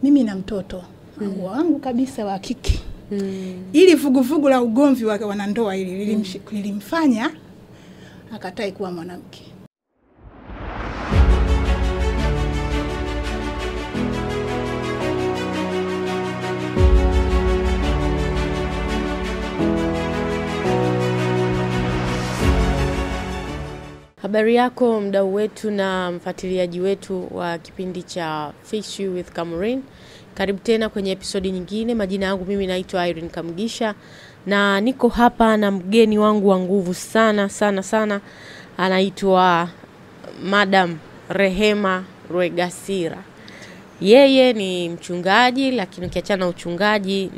mimi na mtoto wangu kabisa wa kike. Ili vuguvugu la ugomvi wa wanandoa hili lilimfanya akatai kuwa mwanamke. Habari yako mdau wetu na mfuatiliaji wetu wa kipindi cha Fix You with Cameron. Karibu tena kwenye episodi nyingine. Majina yangu mimi naitwa Irene Kamgisha na niko hapa na mgeni wangu wa nguvu sana. Anaitwa Madam Rehema Rwegasira. Yeye ni mchungaji, lakini ukiachana uchungaji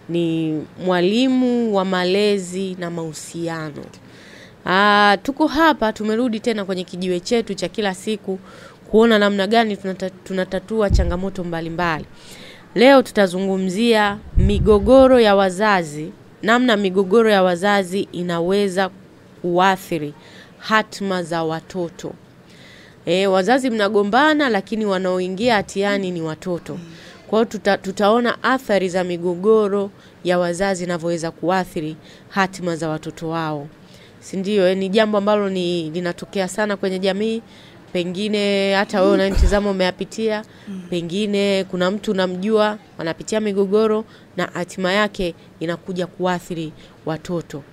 ni mwalimu wa malezi na mahusiano. Tuko hapa, tumerudi tena kwenye kijiwe chetu cha kila siku kuona namna gani tunatatua changamoto mbalimbali. Leo tutazungumzia migogoro ya wazazi, namna migogoro ya wazazi inaweza kuathiri hatima za watoto. Wazazi mnagombana lakini wanaoingia hatiani ni watoto. Kwa hiyo tutaona athari za migogoro ya wazazi inavyoweza kuathiri hatima za watoto wao. Sindio, ni jambo ambalo linatokea sana kwenye jamii. Pengine hata wewe unanitazama umeyapitia. Pengine kuna mtu unamjua anapitia migogoro na hatima yake inakuja kuathiri watoto.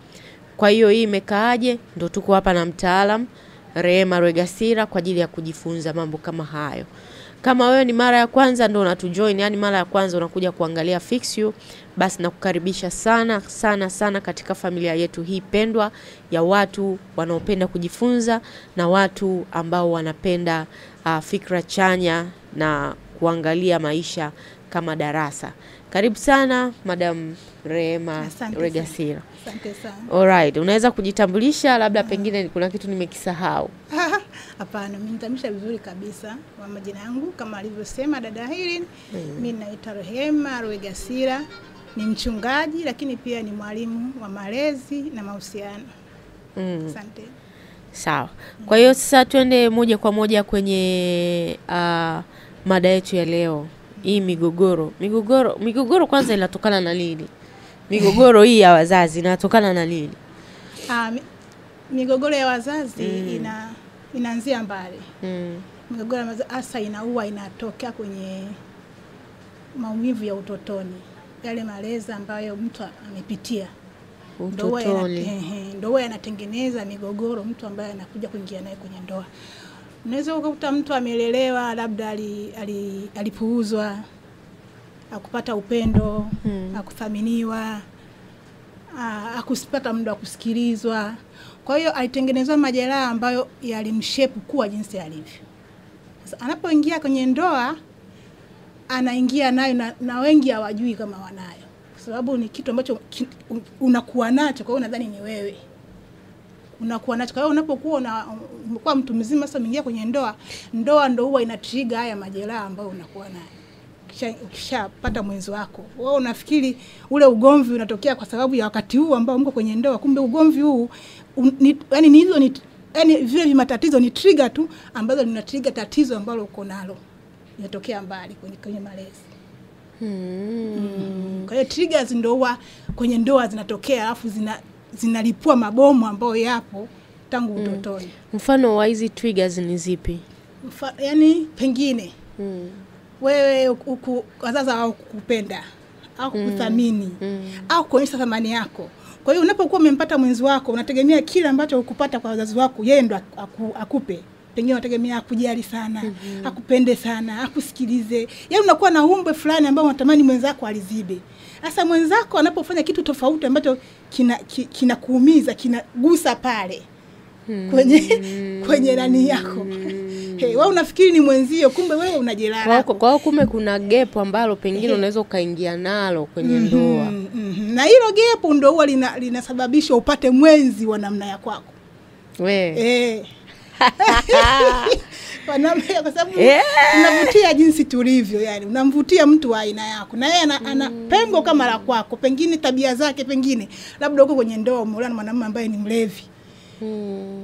Kwa hiyo hii imekaaje? Ndio tuko hapa na mtaalamu Rehema Rwegasira kwa ajili ya kujifunza mambo kama hayo. Kama wewe ni mara ya kwanza ndio unatujoin, yani mara ya kwanza unakuja kuangalia Fix You, basi nakukaribisha sana katika familia yetu hii pendwa ya watu wanaopenda kujifunza na watu ambao wanapenda fikra chanya na kuangalia maisha kama darasa. Karibu sana Madam Rehema Rwegasira. Asante sana. Alright, unaweza kujitambulisha labda pengine kuna kitu nimekisahau? Hapana, mimi nitamsha vizuri kabisa. Kwa majina yangu kama alivyosema dada Irene, mimi naitwa Rehema Rwegasira, ni mchungaji lakini pia ni mwalimu wa malezi na mahusiano. Asante. Sawa. Kwa hiyo sasa tuende moja kwa moja kwenye mada yetu ya leo. Hii migogoro kwanza inatokana na nini? Migogoro hii ya wazazi inatokana na nini? Migogoro ya wazazi inaanzia mbali. Migogoro ya wazazi hasa inatokea kwenye maumivu ya utotoni. Yale malezi ambayo mtu amepitia. Ndio yanatengeneza migogoro mtu ambaye anakuja kuingia naye kwenye ndoa. Unaweza kukuta mtu amelelewa labda alipuuzwa, akupata upendo, akuthaminiwa, akusipata muda wa kusikilizwa. Kwa hiyo alitengenezwa majeraha ambayo yalimshape kuwa jinsi alivyo. Sasa anapoingia kwenye ndoa anaingia nayo na wengi hawajui kama wanayo. Kwa sababu ni kitu ambacho unakuwa nacho, kwa hiyo unadhani ni wewe. Unakuwa nacho. Kwa hiyo unapokuwa umekuwa mtu mzima sasa umeingia kwenye ndoa ndio huwa inatrigger haya majeraha ambayo unakuwa nayo. Ukishapata mwenzi wako, wewe unafikiri ule ugomvi unatokea kwa sababu ya wakati huu ambao mko kwenye ndoa, kumbe ugomvi huu yani vile matatizo ni trigger tu ambazo lina trigger tatizo ambalo uko nalo. Inatokea mbali kwenye malezi. Kwa hiyo triggers ndio huwa kwenye ndoa zinatokea alafu zinalipua mabomu ambayo yapo tangu utotoni. Mfano wa hizi triggers ni zipi? Yani pengine wewe wazazi hawakukupenda au kukuthamini au kuonyesha thamani yako. Kwa hiyo unapokuwa umempata mwenzi wako unategemea kile ambacho ukupata kwa wazazi wako yeye ndo akupe. Pengine unategemea akujali sana, akupende sana, akusikilize. Yaani unakuwa na umbe fulani ambao unatamani mwenzako alizibe. Sasa mwenzako anapofanya kitu tofauti ambacho kinakuumiza, kinagusa pale kwenye nani yako. Wewe unafikiri ni mwenzio, kumbe wewe unajeraha. Kwa hiyo kumbe kuna gap ambalo pengine unaweza kaingia nalo kwenye ndoa. Na hilo gap ndio huwa linasababisha upate mwenzi wa namna ya kwako. Kwa sababu unavutia jinsi tulivyo, yani unamvutia mtu wa aina yako na yeye ana pengo kama la kwako, pengine tabia zake, pengine labda uko kwenye ndoa umeolewa na mwanamume ambaye ni mlevi.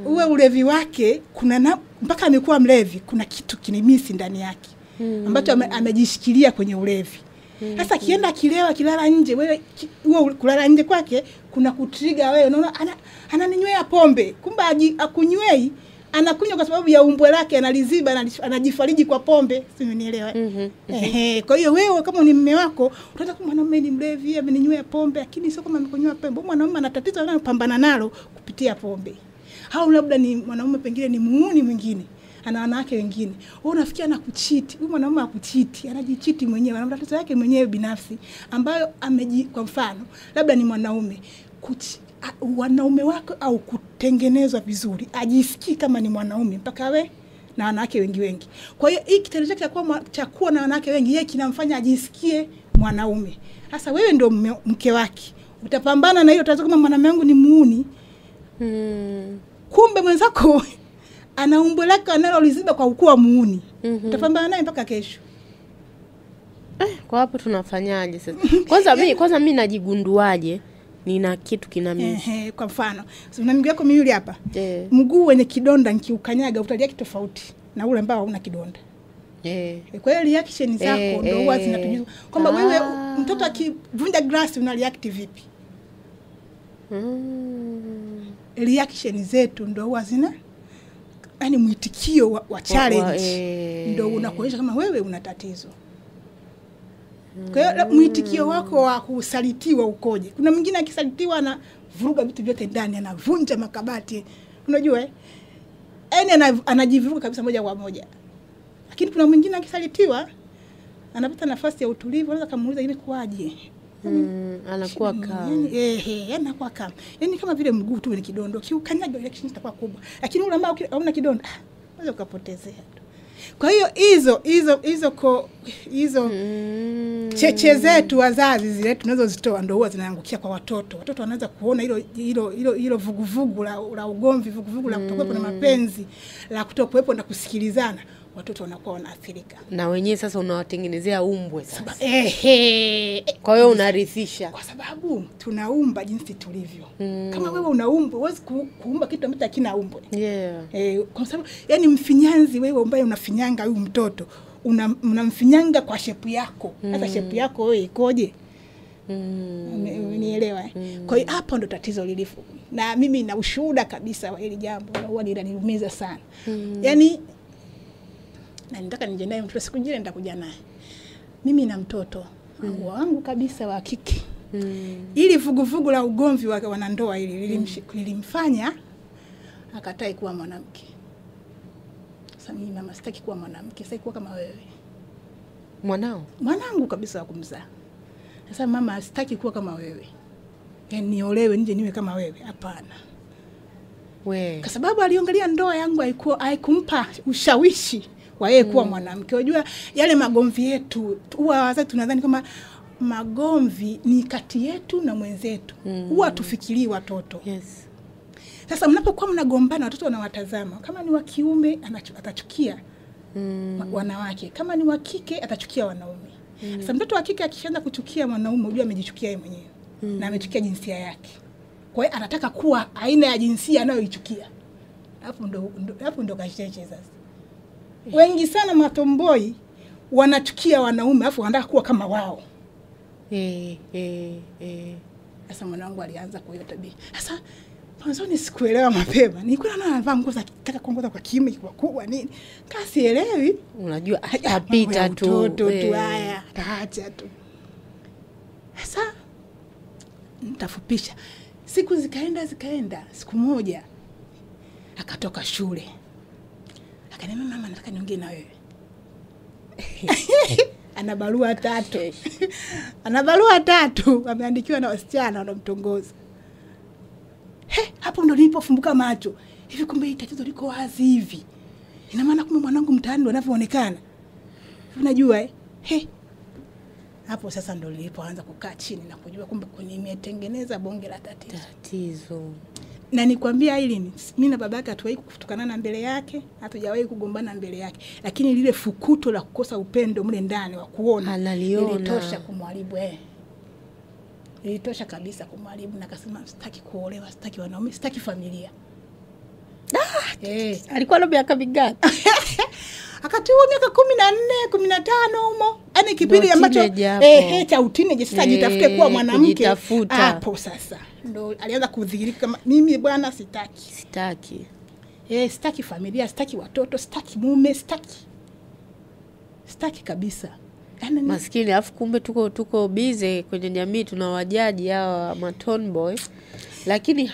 Uwe ulevi wake kuna mpaka amekuwa mlevi, kuna kitu kinimisi ndani yake. ambacho amejishikilia kwenye ulevi. Sasa akienda akilewa kilala nje, wewe huo kulala nje kwake kuna kutriga wewe, unaona ananinywea pombe, kumbe akunywei, anakunywa kwa sababu ya umbo lake, analiziba, anajifariji kwa pombe, si unielewa? Kwa hiyo wewe kama ni mume wako utaanza kama mwanamume ni mlevi, ameninywea pombe, lakini sio kama amekunywa pombe. Mwanamume ana tatizo anayopambana nalo kupitia pombe. Au labda ni mwanamume pengine ni muuni mwingine, ana wanawake wengine. Wewe unafikia anakuchiti. Huyu mwanamume akuchiti, anajichiti mwenyewe, ana matatizo yake mwenyewe binafsi ambayo kwa mfano, labda ni mwanaume wanaume wako au kutengenezwa vizuri, ajisikii kama ni mwanaume mpaka we na wanawake wengi. Kwa hiyo hiki kitendo chake cha kuwa na wanawake wengi yeye kinamfanya ajisikie mwanaume. Sasa wewe ndio mke wake, utapambana na hiyo tatizo kama mwanamume wangu ni muuni. Kumbe mwenzako ana umbo lake analoliziba kwa ukua muuni. Utapambana naye mpaka kesho. Kwa hapo tunafanyaje sasa? Kwanza mimi najigunduaje nina kitu kinamisi? Kwa mfano, una miguu yako miwili hapa. Mguu wenye kidonda nikiukanyaga utalia kitu tofauti na ule ambao hauna kidonda. Kwa hiyo reaction zako ndio huwa zinatujua kwamba wewe mtoto akivunja glass una react vipi. Reaction zetu ndio huwa yani mwitikio wa challenge ndio unakuonyesha kama wewe una tatizo. Kwa hiyo mwitikio wako wa kusalitiwa ukoje? Kuna mwingine akisalitiwa na vuruga vitu vyote ndani, anavunja makabati. Unajua yaani anajivuruga kabisa moja kwa moja. Lakini kuna mwingine akisalitiwa anapata nafasi ya utulivu, anaweza kumuuliza imekuaje? Anakuwa kama anakuwa kama yani kama vile mguu tu ni kidondo, kiukanyaga reaction itakuwa kubwa. Lakini ule ambao hauna kidonda unaweza ukapotezea. Kwa hiyo hizo cheche zetu wazazi zile tunazozitoa ndio huwa zinaangukia kwa watoto. Watoto wanaanza kuona hilo vuguvugu la ugomvi, vuguvugu la kutokuwepo na mapenzi, la kutokuwepo na kusikilizana. Watoto wanakuwa wanaathirika. Na wenyewe sasa unawatengenezea umbwe sasa. Kwa hiyo unarithisha. Kwa sababu tunaumba jinsi tulivyo. Kama wewe unaumba, huwezi kuumba kitu ambacho hakina umbwe. Kwa sababu yani mfinyanzi wewe ambaye unafinyanga huyu mtoto, unamfinyanga kwa shepu yako. Hata shepu yako wewe ikoje? Unielewa? Kwa hiyo hapo ndo tatizo lilifu. Na mimi na ushuhuda kabisa wa hili jambo, na huwa linaniumiza sana. Yani na nitaka nije naye mtoto siku nyingine nitakuja naye. Mimi na mtoto wangu kabisa wa kike. Ili vuguvugu la ugomvi wa wanandoa lilimfanya akatai kuwa mwanamke. Sasa mimi mama sitaki kuwa mwanamke, sitaki kuwa kama wewe. Mwanangu kabisa wa kumzaa. Sasa mama sitaki kuwa kama wewe. Yaani niolewe nje niwe kama wewe. Hapana. Kwa sababu aliongelea ndoa yangu haikumpa ushawishi wa yeye kuwa mwanamke. Unajua yale magomvi yetu huwa wazazi tunadhani kama magomvi ni kati yetu na mwenzetu. Huwa tufikirii watoto. Sasa mnapokuwa mnagombana watoto wanawatazama. Kama ni wa kiume atachukia wanawake. Kama ni wa kike atachukia wanaume. Sasa mtoto wa kike akishaanza kuchukia mwanaume, unajua amejichukia yeye mwenyewe. Na amechukia jinsia yake. Kwa hiyo anataka kuwa aina ya jinsia anayoichukia. Hapo ndo kasheche sasa. Wengi sana matomboi wanachukia wanaume afu wanataka kuwa kama wao. Sasa mwanangu alianza kwa hiyo tabia. Sasa mwanzoni sikuelewa mapema. Nilikuwa anavaa nguo za kitaka kuongoza kwa kiume kwa kubwa nini. Kasielewi. Unajua apita tu. Haya, taacha tu. Sasa nitafupisha. Siku zikaenda. Siku moja akatoka shule. Akaniambia mama nataka niongee na wewe. Ana barua 3. Ana barua 3 ameandikiwa na wasichana wanamtongoza. Hapo ndo nilipofumbuka macho. Hivi kumbe tatizo liko wazi hivi. Ina maana kumbe mwanangu mtaani ndo anavyoonekana. Unajua hapo sasa ndo nilipoanza kukaa chini na kujua kumbe nimetengeneza bonge la tatizo. Na nikwambia hili mimi na babake hatuwahi kufutukana mbele yake, hatujawahi kugombana mbele yake, lakini lile fukuto la kukosa upendo mle ndani wa kuona ilitosha kumharibu ilitosha kabisa kumharibu. Na akasema sitaki kuolewa, sitaki wanaume, sitaki familia. Alikuwa na miaka mingapi? Akati huo miaka 14, 15 humo. Yaani kipindi ambacho cha uteenage sasa jitafute kuwa mwanamke. Hapo sasa ndo alianza kudhihirika kama mimi bwana sitaki. Sitaki familia, sitaki watoto, sitaki mume, sitaki kabisa. Yaani maskini, afu kumbe tuko busy kwenye jamii, tunawajaji hawa matomboy. Lakini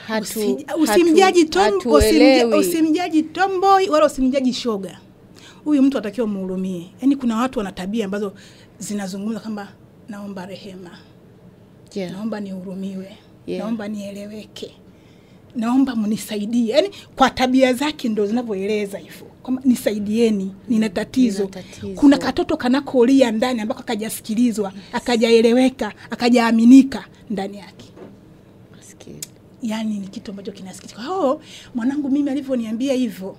usimjaji tomboy wala usimjaji shoga. Huyu mtu atakiwa muhurumie. Yaani kuna watu wana tabia ambazo zinazungumza kama naomba rehema. Naomba nihurumiwe. Naomba nieleweke. Naomba mnisaidie. Yaani kwa tabia zake ndo zinavyoeleza hivyo. Kama nisaidieni, nina tatizo. Kuna katoto kanakolia ndani ambako akajasikilizwa, akajaeleweka, akajaaminika ndani yake. Maskini. Yaani ni kitu ambacho kinasikitika. Mwanangu mimi alivyoniambia hivyo.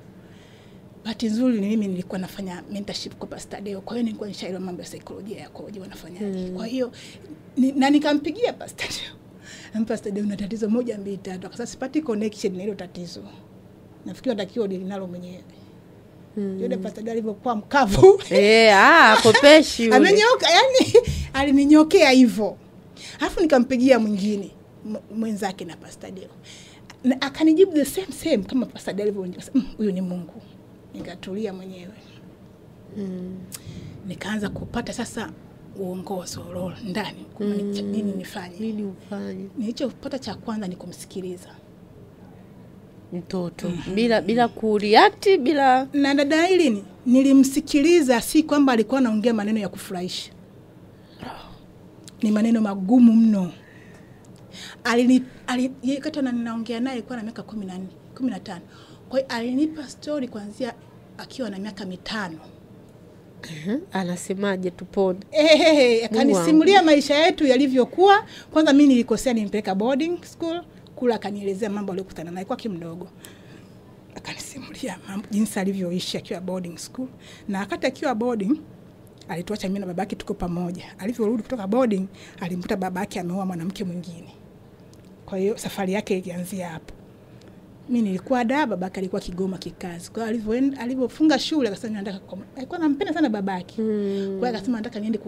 Bahati nzuri ni mimi nilikuwa nafanya mentorship kwa Pastor Deo. Kwa hiyo nilikuwa nishaelewa mambo ya saikolojia yakoje wanafanyaje. Kwa hiyo na nikampigia Pastor Deo. Pastor Deo una tatizo 1 2 3. Kwa sasa sipati connection na hilo tatizo. Nafikiri natakiwa ninalo mwenyewe. Yule Pastor Deo alivyokuwa mkavu. Kopeshi yule. Amenyoka, yani alininyokea hivyo. Alafu nikampigia mwingine mwenzake na Pastor Deo. Na akanijibu the same kama Pastor Deo alivyoongea. Huyu ni Mungu. Nikatulia mwenyewe. Nikaanza kupata sasa uongozo ndani. Nini nifanye? Nini ufanye? Nilichopata cha kwanza ni kumsikiliza mtoto. Bila kureact, bila. Na dada hili nilimsikiliza, si kwamba alikuwa anaongea maneno ya kufurahisha. Ni maneno magumu mno. Kata na ninaongea naye alikuwa na miaka 14, 15. Kwa hiyo alinipa story kuanzia akiwa na miaka 5. Anasemaje tupone? Akanisimulia maisha yetu yalivyokuwa. Kwanza mimi nilikosea, nimpeleka boarding school. Kula akanielezea mambo aliyokutana nayo kwa kimdogo. Akanisimulia mambo jinsi alivyoishi akiwa boarding school. Na wakati akiwa boarding alituacha mimi na babake tuko pamoja. Alivyorudi kutoka boarding alimkuta babake ameoa mwanamke mwingine. Kwa hiyo safari yake ilianzia hapo. Mimi nilikuwa babake alikuwa Kigoma kikazi. Kwa hiyo alivyofunga shule akasema nataka alikuwa anampenda sana babake. Kwa hiyo akasema nataka niende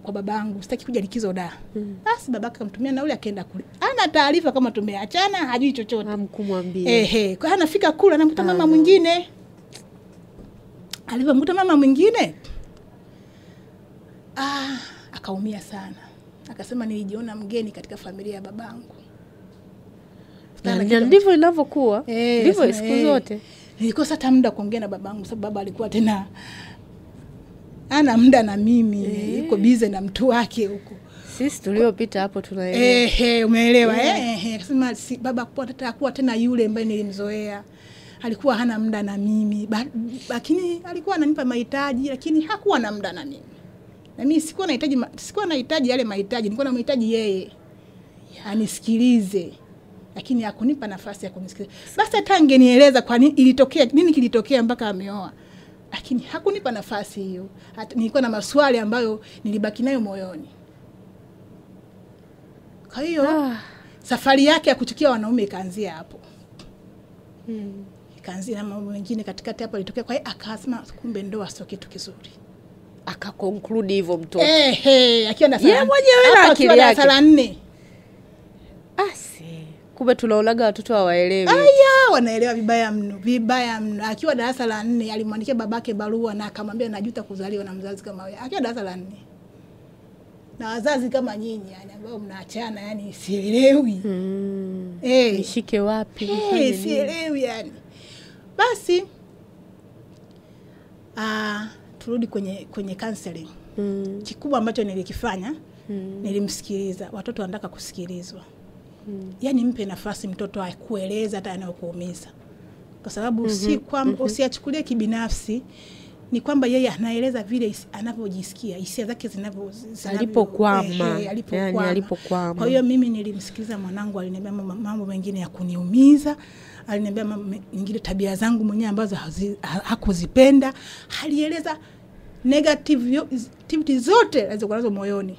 kwa babangu, sitaki kuja likizo Basi babake akamtumia nauli akaenda kule. Hana taarifa kama tumeachana, hajui chochote. Hamkumwambia. Kwa hiyo anafika kule anamkuta mama mwingine. Alivyomkuta mama mwingine akaumia sana. Akasema nilijiona mgeni katika familia ya babangu. Ndivyo inavyokuwa. Ndivyo siku zote. Nilikosa hata muda kuongea na babangu sababu baba alikuwa tena ana muda na mimi, yuko busy na mtu wake huko. Sisi tuliopita hapo tunaelewa. Umeelewa akasema baba atakuwa tena yule ambaye nilimzoea. Alikuwa hana muda na mimi, lakini alikuwa ananipa mahitaji lakini hakuwa na muda na mimi. Na mimi sikuwa nahitaji yale mahitaji, nilikuwa namhitaji yeye. Anisikilize. Lakini hakunipa nafasi ya kunisikiliza. Basi hata angenieleza kwa nini kilitokea mpaka ameoa. Lakini hakunipa nafasi hiyo. Nilikuwa na maswali ambayo nilibaki nayo moyoni. Kwa hiyo safari yake ya kuchukia wanaume ikaanzia hapo. Ikaanzia na mambo mengine katikati hapo alitokea. Kwa hiyo akasema kumbe ndoa sio kitu kizuri. Akaconclude hivyo mtoto. Akiwa na yeye mwenyewe na akili yake. Sala 4. Kumbe tunaulaga watoto hawaelewi. Wanaelewa vibaya mno. Akiwa darasa la 4 alimwandikia babake barua na akamwambia najuta kuzaliwa na mzazi kama wewe. Akiwa darasa la 4. Na wazazi kama nyinyi ambao mnaachana sielewi. Nishike wapi? Sielewi Basi turudi kwenye counseling. Kikubwa ambacho nilikifanya nilimsikiliza. Watoto wanataka kusikilizwa. Mpe nafasi mtoto akueleza hata anayokuumiza. Kwa sababu si kwamba usiachukulie kibinafsi, ni kwamba yeye anaeleza vile anavyojisikia, hisia zake alipokwama. Kwa hiyo mimi nilimsikiliza mwanangu, aliniambia mambo mengine ya kuniumiza, aliniambia mambo mengine tabia zangu mwenyewe ambazo hakuzipenda, alieleza negativity zote alizokuwa nazo moyoni.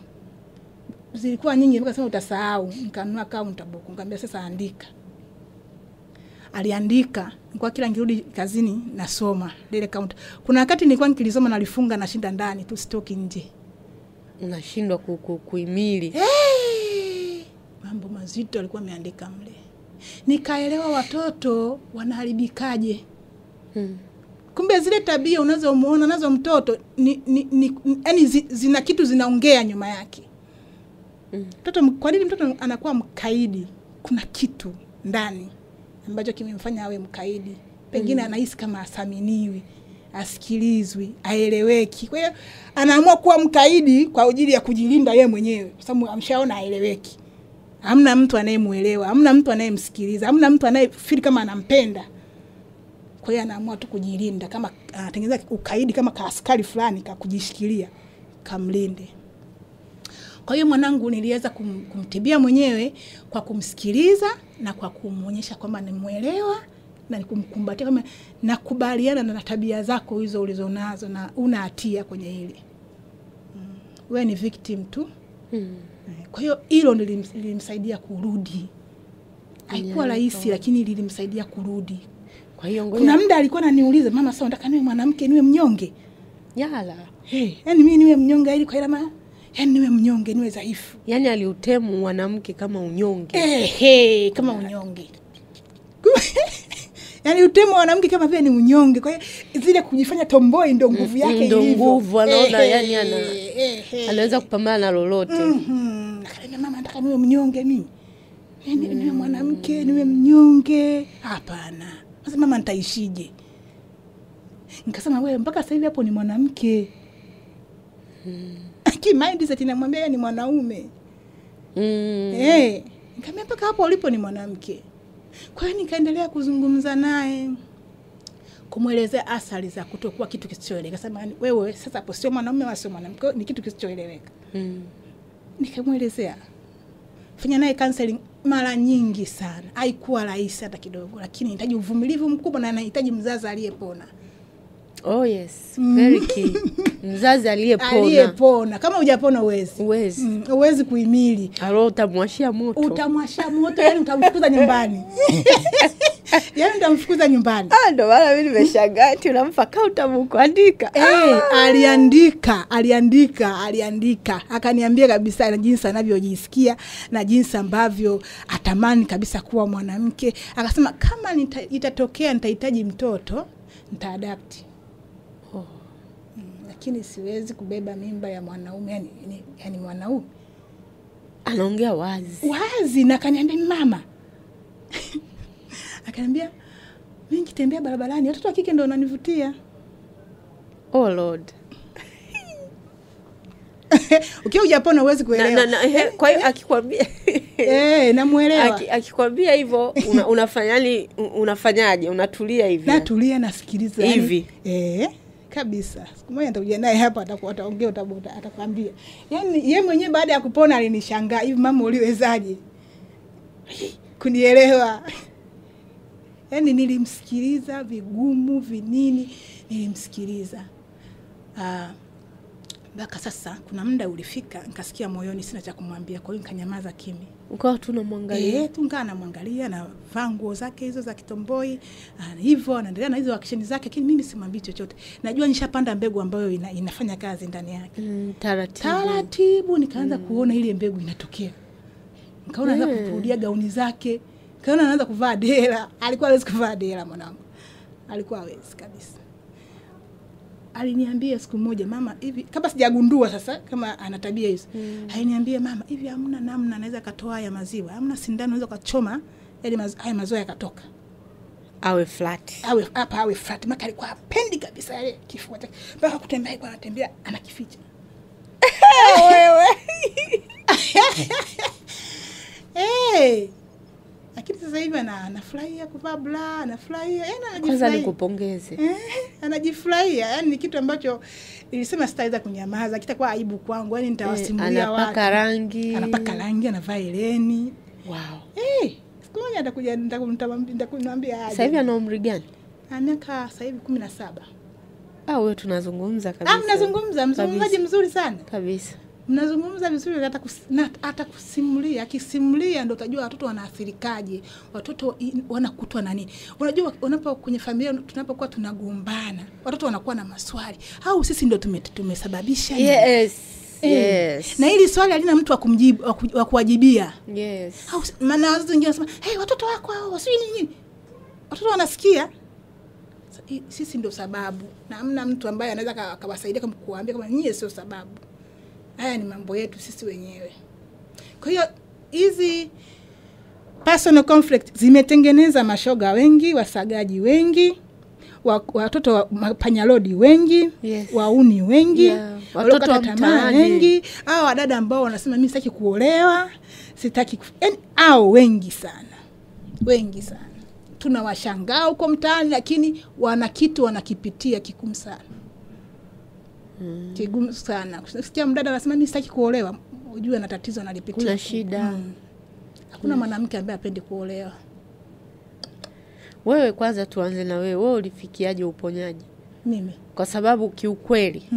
Zilikuwa nyingi, nikasema utasahau, nikanunua account book, nikamwambia sasa andika. aliandika. Nilikuwa kila nikirudi kazini nasoma ile counter. Kuna wakati nilikuwa nikilisoma nalifunga na shinda ndani tu, sitoki nje. Unashindwa kuhimili. Mambo mazito alikuwa ameandika mle. Nikaelewa watoto wanaharibikaje. Kumbe zile tabia unazomuona nazo mtoto yani zina kitu zinaongea nyuma yake. Mtoto, kwa nini mtoto anakuwa mkaidi? Kuna kitu ndani ambacho kimemfanya awe mkaidi. Pengine anahisi kama asaminiwi, asikilizwi, aeleweki. Kwa hiyo anaamua kuwa mkaidi kwa ajili ya kujilinda yeye mwenyewe, kwa sababu amshaona aeleweki. Hamna mtu anayemuelewa, hamna mtu anayemsikiliza, hamna mtu anayefeel kama anampenda. Kwa hiyo anaamua tu kujilinda, kama anatengeneza ukaidi kama kaaskari fulani kujishikilia kamlinde. Kwa hiyo mwanangu niliweza kumtibia mwenyewe kwa kumsikiliza na kwa kumuonyesha kwamba nimuelewa na nikumkumbatia kama nakubaliana na tabia zako hizo ulizonazo na una hatia kwenye hili. Wewe ni victim tu. Kwa hiyo hilo lilimsaidia kurudi. Haikuwa rahisi, lakini lilimsaidia kurudi. Kwa hiyo kuna muda alikuwa ananiuliza, mama sasa nataka niwe mwanamke niwe mnyonge. Yala. Yaani mimi niwe mnyonge ili kwa ila yaani niwe mnyonge, niwe dhaifu. Yaani aliutemu mwanamke kama unyonge. Kama unyonge. Yaani utemu mwanamke kama vile ni unyonge. Kwa hiyo zile kujifanya tomboy ndio nguvu yake ilivyo. Ndio nguvu anaona yani anaweza kupambana na lolote. Akaniambia mama nataka niwe mnyonge mimi. Yaani niwe mwanamke, niwe mnyonge. Hapana. Sasa mama nitaishije? Nikasema wewe mpaka sasa hivi hapo ni mwanamke. Mindset inamwambia yeye ni mwanaume. Nikamwambia mpaka hapo ulipo ni mwanamke. Kwa hiyo nikaendelea kuzungumza naye, kumuelezea athari za kutokuwa kitu kisichoeleweka. Sema wewe sasa hapo sio mwanaume wala sio mwanamke, ni kitu kisichoeleweka. Nikamuelezea. Fanya naye counseling mara nyingi sana. Haikuwa rahisi hata kidogo, lakini inahitaji uvumilivu mkubwa na inahitaji mzazi aliyepona. Oh yes, very key. Mzazi aliyepona. Kama hujapona huwezi kuhimili. Alo utamwashia moto. Yani utamfukuza nyumbani. Yaani utamfukuza nyumbani. Ndio maana mimi nimeshangaa eti unampa kautabu kuandika. Aliandika. Akaniambia kabisa na jinsi anavyojisikia na jinsi ambavyo atamani kabisa kuwa mwanamke. Akasema kama itatokea nitahitaji mtoto, nitaadapt. Lakini siwezi kubeba mimba ya mwanaume, yani mwanaume. Anaongea wazi na akaniambia mama. Akaniambia mimi nikitembea barabarani watoto wa kike ndio wananivutia. Oh Lord. Ukiwa hujapona huwezi kuelewa. Kwa hiyo akikwambia namuelewa. Akikwambia hivyo unafanyaje? Unatulia hivi. Natulia nasikiliza hivi. Kabisa. Siku moja nitakuja naye hapa ataongea atakwambia. Yaani yeye mwenyewe baada ya kupona alinishangaa, hivi mama uliwezaje kunielewa? Yaani nilimsikiliza vigumu vinini, nilimsikiliza. Mpaka sasa kuna muda ulifika nikasikia moyoni sina cha kumwambia, kwa hiyo nikanyamaza kimya. Ukawa tu unamwangalia. Tungaa namwangalia na vaa nguo zake hizo za kitomboi, hivyo anaendelea na hizo action zake, lakini mimi simwambii chochote. Najua nishapanda mbegu ambayo inafanya kazi ndani yake. Taratibu nikaanza kuona ile mbegu inatokea. Nikaona anaanza kurudia gauni zake. Nikaona anaanza kuvaa dela. Alikuwa hawezi kuvaa dela mwanangu. Alikuwa hawezi kabisa. Aliniambia siku moja, mama hivi kabla sijagundua sasa kama ana tabia hizo. Aliniambia mama hivi hamna namna anaweza katoa haya maziwa. Hamna sindano anaweza kuchoma ili haya maziwa yakatoka. Awe flat. Awe flat. Maka alikuwa hapendi kabisa ile kifua chake. Mpaka kutembea alikuwa anatembea anakificha. Wewe. Lakini sasa hivi anafurahia kuvaa bra, anafurahia, anajifurahia. Kwanza nikupongeze. Anajifurahia, yani ni kitu ambacho nilisema sitaweza kunyamaza, kitakuwa aibu kwangu, yani nitawasimulia watu. Anapaka rangi, anavaa hereni. Wow. Siku moja atakuja nitakumwambia aje. Sasa hivi ana umri gani? Miaka sasa hivi 17. Wewe tunazungumza kabisa. Mnazungumza, mzungumzaji mzuri sana. Kabisa. Mnazungumza vizuri, atakusimulia. Akisimulia ndio utajua watoto wanaathirikaje, watoto wanakutwa na nini. Unajua kwenye familia tunapokuwa tunagombana, watoto wanakuwa na maswali. Au sisi ndio tumesababisha? Yes. Na hili swali halina mtu wa kuwajibia. Yes. Au maana wazazi wengine wanasema, "Hey, watoto wako hao wasijui nini." Watoto wanasikia. Sisi ndio sababu. Na hamna mtu ambaye anaweza akawasaidia kama kuambia kama nyie sio sababu. Haya ni mambo yetu sisi wenyewe. Kwa hiyo hizi personal conflict zimetengeneza mashoga wengi, wasagaji wengi, watoto panyalodi wengi, wauni wengi, watoto wa mtaani wengi, au wadada ambao wanasema mimi sitaki kuolewa, sitaki au wengi sana. Wengi sana. Tunawashangaa huko mtaani, lakini wana kitu wanakipitia kigumu sana. Kigumu sana. Kusikia mdada anasema mimi sitaki kuolewa, ujue ana tatizo analipitia. Kuna shida. Hakuna mwanamke ambaye apende kuolewa. Wewe kwanza tuanze na wewe. Wewe ulifikiaje uponyaji? Mimi. Kwa sababu kiukweli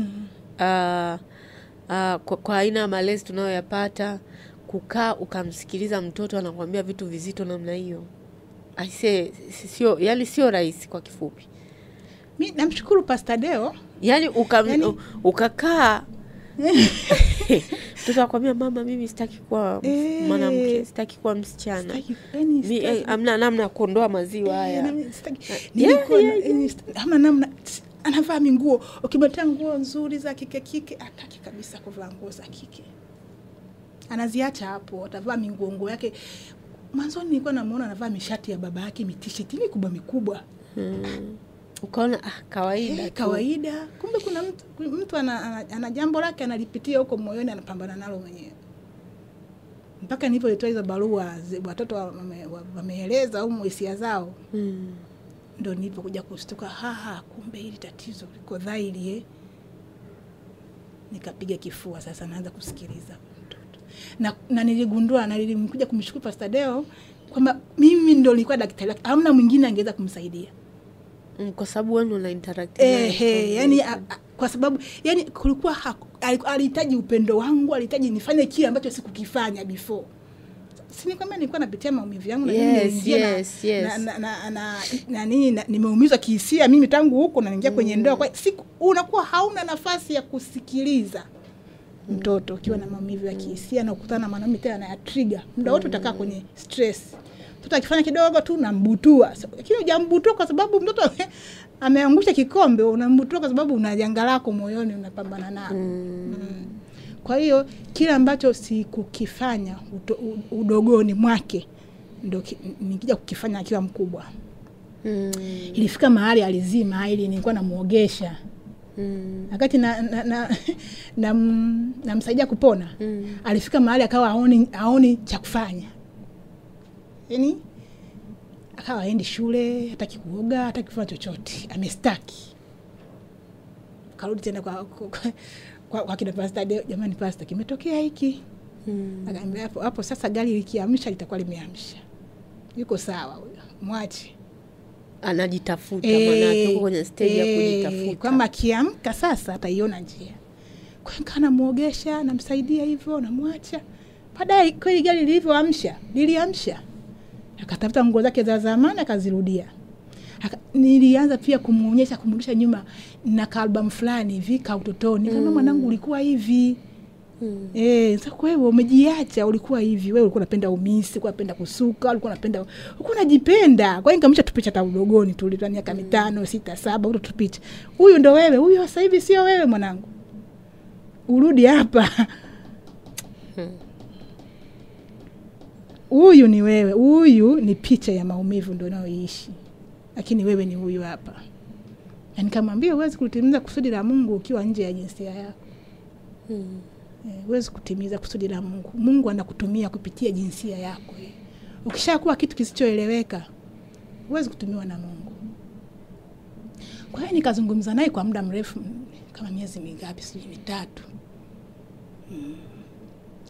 kwa aina ya malezi tunayoyapata, kukaa ukamsikiliza mtoto anakuambia vitu vizito namna hiyo, sio rahisi. Kwa kifupi, mimi namshukuru Pastor Deo. Ukakaa mtoto akwambia mama mimi sitaki kuwa mwanamke, sitaki kuwa msichana. Amna namna kuondoa maziwa haya. Hamna namna. Anavaa nguo, ukimletea nguo nzuri za kike hataki kabisa kuvaa nguo za kike. Anaziacha hapo, atavaa nguo yake. Mwanzo nilikuwa namuona anavaa mishati ya baba yake, mitisheti mikubwa. Ukaona kawaida. Kumbe kuna mtu ana jambo lake analipitia huko moyoni, anapambana nalo mwenyewe. Mpaka nilipoitoa hizo barua watoto wameeleza au hisia zao. Ndio nilipokuja kushtuka, kumbe hili tatizo liko dhahiri. Nikapiga kifua, sasa naanza kusikiliza mtoto. Na niligundua na nilimkuja kumshukuru Pastor Deo kwamba mimi ndio nilikuwa daktari, hamna mwingine angeweza kumsaidia. Kwa sababu wewe una interact yani kwa sababu yani kulikuwa alihitaji upendo wangu, alihitaji nifanye kile ambacho sikukifanya before. Sini kama nilikuwa napitia maumivu yangu na nini nimeumizwa kihisia mimi tangu huko na naingia kwenye ndoa. Kwa siku unakuwa hauna nafasi ya kusikiliza mtoto ukiwa na maumivu ya kihisia na ukutana na mwanaume tena na trigger. Muda wote utakaa kwenye stress. Mtoto akifanya kidogo tu nambutua. Lakini hujambutua kwa sababu mtoto ameangusha kikombe, unambutua kwa sababu una janga lako moyoni unapambana nalo. Kwa hiyo kila ambacho sikukifanya udogoni mwake ndio nikija kukifanya akiwa mkubwa. Ilifika mahali alizima ili nilikuwa namuogesha. Wakati namsaidia kupona. Alifika mahali akawa haoni cha kufanya. Yaani akawa haendi shule, hataki kuoga, hataki kufanya chochote. Amestaki. Karudi tena kwa kina Pastor Deo, jamani Pastor kimetokea hiki. Akaambia hapo sasa gari likiamsha litakuwa limeamsha. Yuko sawa huyo. Mwache. Anajitafuta manake yuko kwenye stage ya kujitafuta. Kama kiamka sasa ataiona njia. Kwa hiyo kana muogesha, namsaidia hivyo, namwacha. Baadaye kweli gari liliamsha. Akatafuta nguo zake za zamani akazirudia. Nilianza pia kumrudisha nyuma na album fulani hivi ka utotoni. Kama mwanangu ulikuwa hivi. Sasa kwa hiyo umejiacha, ulikuwa hivi. Wewe ulikuwa unapenda umisi, ulikuwa unapenda kusuka, ulikuwa unajipenda. Kwa hiyo nikamsha tupicha ta udogoni tulitwa miaka 5, 6, 7 huko tupicha. Huyu ndo wewe, huyu sasa hivi sio wewe mwanangu. Urudi hapa. Huyu ni wewe, huyu ni picha ya maumivu ndio unaoishi. Lakini wewe ni huyu hapa. Na nikamwambia huwezi kutimiza kusudi la Mungu ukiwa nje ya jinsia yako. Huwezi kutimiza kusudi la Mungu. Mungu anakutumia kupitia jinsia yako. Ukishakuwa kitu kisichoeleweka, huwezi kutumiwa na Mungu. Kwa hiyo nikazungumza naye kwa muda mrefu kama miezi mingapi, sijui 3.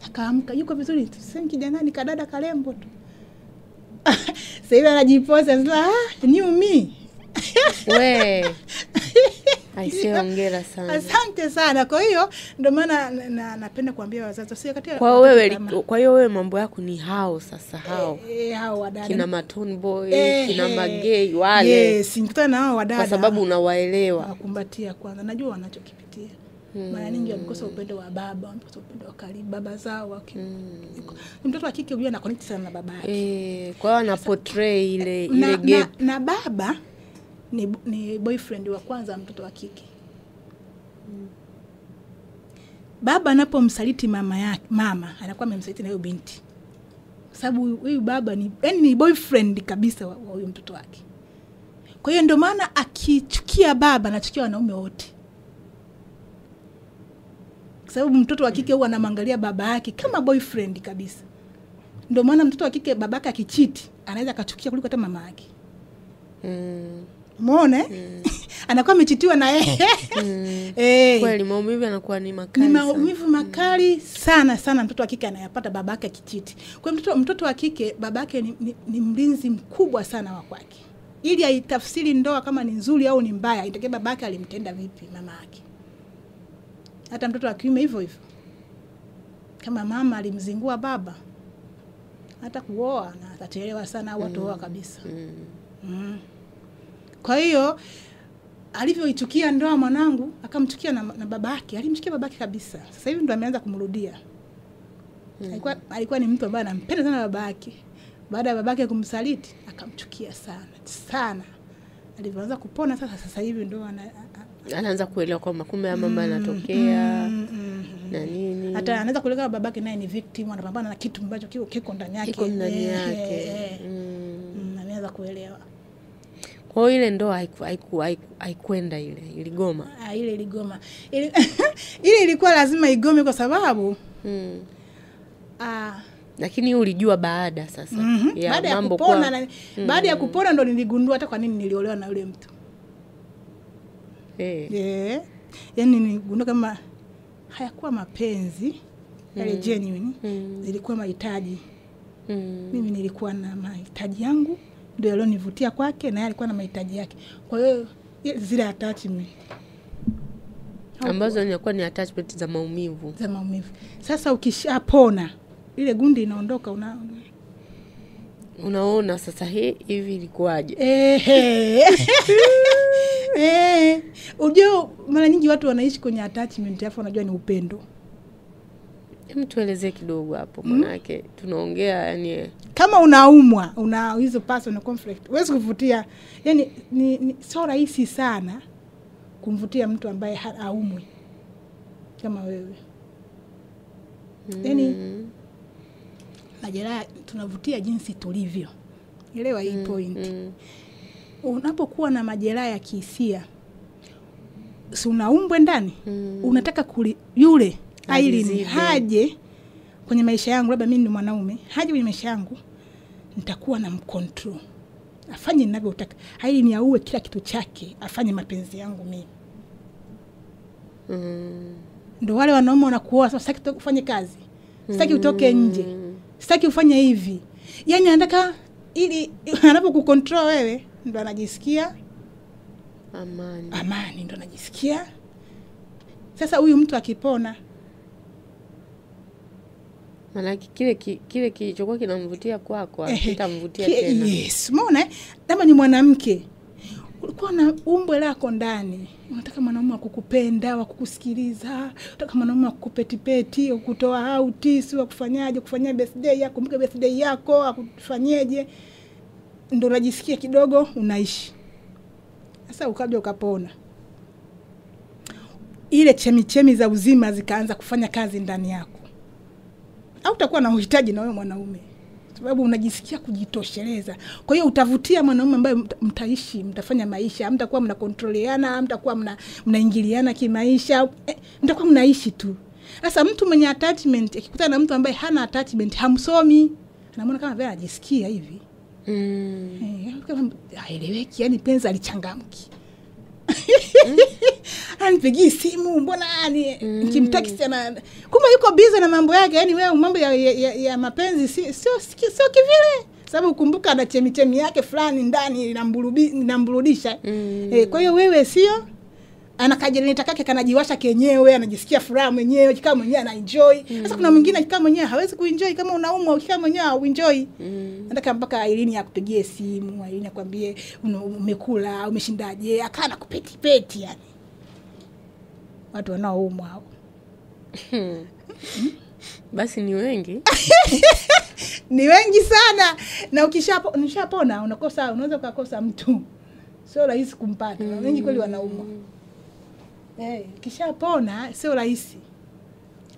Akaamka yuko vizuri, sasa kijana ni kadada kalembo tu. Sasa hivi anajipoza sasa, new me. Aisee, hongera sana. Asante sana. Kwa hiyo ndio maana napenda kuambia wazazi sio kati. Kwa hiyo wewe mambo yako ni hao sasa hao. Hao wadada. Kina maton boy, kina magay wale. Yes, nikutana na hao wadada. Kwa sababu unawaelewa. Nakumbatia kwanza. Najua wanachokipitia. Mara nyingi wamekosa upendo wa baba, wamekosa upendo wa karibu baba zao mtoto wa kike unajua na connect sana na baba yake. Kwa hiyo ana portray ile gap. Na baba ni boyfriend wa kwanza mtoto wa kike. Baba anapomsaliti mama anakuwa amemsaliti na huyo binti. Sababu huyu baba ni boyfriend kabisa wa huyo mtoto wake. Kwa hiyo ndio maana akichukia baba anachukia wanaume wote. Sababu mtoto wa kike huwa anamwangalia baba yake kama boyfriend kabisa. Ndio maana mtoto wa kike babake akichiti anaweza akachukia kuliko hata mama yake. Umeona? Anakuwa amechitiwa na yeye. Kweli maumivu yanakuwa ni makali. Ni maumivu makali sana mtoto wa kike anayapata babake akichiti. Kwa mtoto wa kike babake ni mlinzi mkubwa sana wa kwake. Ili aitafsiri ndoa kama ni nzuri au ni mbaya, itakiwa babake alimtenda vipi mama yake. Hata mtoto wa kiume hivyo hivyo. Kama mama alimzingua baba, hata kuoa na atachelewa sana au atooa kabisa. Kwa hiyo alivyoichukia ndoa mwanangu, akamchukia na babake, alimchukia babake kabisa. Sasa hivi ndo ameanza kumrudia. Alikuwa ni mtu ambaye anampenda sana babake. Baada ya babake kumsaliti, akamchukia sana. Alivyoanza kupona sasa hivi ndo anaanza kuelewa kwamba kumbe mama anatokea na nini. Hata anaanza kuelewa babake naye ni victim, anapambana na kitu ambacho kiko ndani yake. Anaanza kuelewa. Kwa ile ndoa haikwenda ile iligoma. Ile iligoma. Ile ilikuwa lazima igome kwa sababu lakini ulijua baada sasa ya baada mambo ya kupona baada ya kupona ndo niligundua hata kwa nini niliolewa na yule mtu. Yaani niligundua kama hayakuwa mapenzi yale genuine, zilikuwa mahitaji. Mimi nilikuwa na mahitaji yangu ndio yalonivutia kwake na yeye alikuwa na mahitaji yake. Kwa hiyo zile attachment ambazo zinakuwa ni attachment za maumivu. Sasa ukishapona ile gundi inaondoka unaona sasa hivi ilikuwaje? Unajua mara nyingi watu wanaishi kwenye attachment alafu wanajua ni upendo. Hebu tuelezee kidogo hapo manake tunaongea yani kama unaumwa, una hizo personal conflict. Huwezi kuvutia. Yaani ni sio rahisi sana kumvutia mtu ambaye haumwi kama wewe. Yaani majeraha tunavutia jinsi tulivyo. Elewa hii point. Unapokuwa na majeraha ya kihisia, si unaumbwe ndani? Unataka yule Irene haje kwenye maisha yangu, labda mimi ni mwanaume, haje kwenye maisha yangu, nitakuwa na mcontrol. Afanye ninavyotaka. Irene auwe kila kitu chake, afanye mapenzi yangu mimi. Ndio wale wanaume wanakuoa sasa, sitaki kufanya kazi. Sitaki utoke nje. Sitaki ufanye hivi. Yaani anataka ili anapokucontrol wewe ndo anajisikia amani ndo anajisikia. Sasa huyu mtu akipona, maana kile kilichokuwa kinamvutia kwako kitamvutia tena. Yes, umeona? Kama ni mwanamke ulikuwa na umbo lako ndani, unataka mwanaume akukupenda, akukusikiliza, unataka mwanaume akukupetipeti, ukutoa out, si kufanyaje, kufanyia birthday yako, kumbuka birthday yako, akufanyeje, ndio unajisikia kidogo unaishi. Sasa ukaja ukapona, ile chemichemi za uzima zikaanza kufanya kazi ndani yako, au utakuwa na uhitaji na wewe mwanaume, sababu unajisikia kujitosheleza. Kwa hiyo utavutia mwanaume ambaye mtaishi, mtafanya maisha, hamtakuwa mnakontroliana, hamtakuwa mnaingiliana kimaisha, mtakuwa mnaishi tu. Sasa mtu mwenye attachment akikutana na mtu ambaye hana attachment, hamsomi, anamuona kama vile anajisikia hivi. Kama haeleweki, yani penzi alichangamki. Anipigi simu, mbona nikimtaki sana, kumbe yuko busy na mambo yake. Yani wewe mambo ya mapenzi sio kivile, sababu kumbuka ana chemichemi yake fulani ndani inamburudisha. Kwa hiyo wewe sio ana kajenereta kake kanajiwasha kenyewe, anajisikia furaha mwenyewe, kama mwenyewe ana enjoy. Sasa kuna mwingine kama mwenyewe hawezi kuenjoy, kama unaumwa kama mwenyewe hauenjoy. Nataka mpaka Irene akupigie simu, Irene akwambie umekula, umeshindaje, akana kupeti yani. Watu wanaoumwa hao. Basi ni wengi. Ni wengi sana. Na ukishapona unaweza kukosa mtu. Sio rahisi kumpata. Wengi kweli wanaumwa. Kishapona sio rahisi.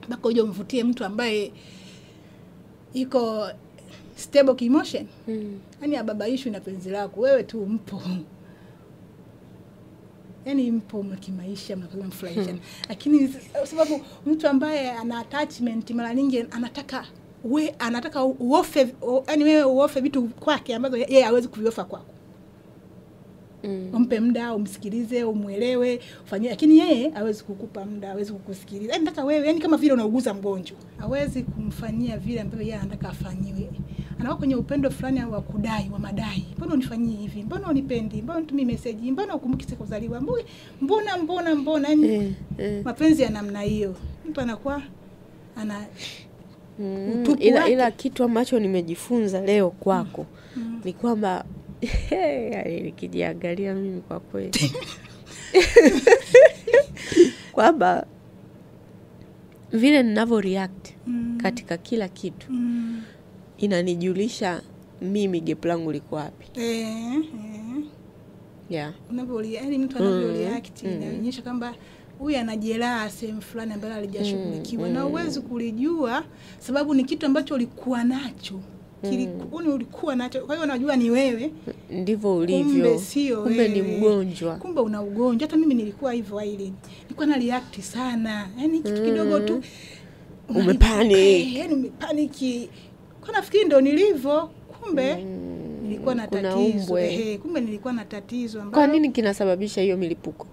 Mpaka uje umvutie mtu ambaye iko stable emotion. Yaani ababaishwe na penzi lako. Wewe tu mpo. Yaani mpo mkimaisha mnafurahisha. Lakini sababu mtu ambaye ana attachment mara nyingi anataka uofe, yaani wewe uofe vitu kwake ambazo yeye hawezi kuviofa kwako. Umpe muda, umsikilize, umuelewe, ufanyie, lakini yeye hawezi kukupa muda, hawezi kukusikiliza. Yaani nataka wewe, yaani kama vile unauguza mgonjwa. Hawezi kumfanyia vile ambavyo yeye anataka afanyiwe. Anakuwa kwenye upendo fulani wa kudai, wa madai. Mbona unifanyie hivi? Mbona unipendi? Mbona unitumie message? Mbona ukumbuki siku kuzaliwa? Mbona yani mapenzi ya namna hiyo. Mtu anakuwa ana ila kitu ambacho nimejifunza leo kwako ni kwamba nikijiangalia mimi kwa kweli kwamba vile ninavyo react katika kila kitu inanijulisha mimi gap langu liko wapi. Yaani mtu anavyo react inaonyesha kwamba huyu anajelaa sehemu fulani ambayo alijashughulikiwa. Na uwezi kulijua sababu ni kitu ambacho ulikuwa nacho. Ulikuwa nacho. Kwa hiyo unajua ni wewe ndivyo ulivyo. Kumbe ni mgonjwa. Kumbe una ugonjwa. Hata mimi nilikuwa hivyo Irene. Nilikuwa na react sana. Yaani kitu kidogo tu umepanic. Yaani umepaniki. Kwa nafikiri ndo nilivyo. Kumbe nilikuwa na tatizo. Kumbe nilikuwa na tatizo ambalo. Kwa nini kinasababisha hiyo milipuko?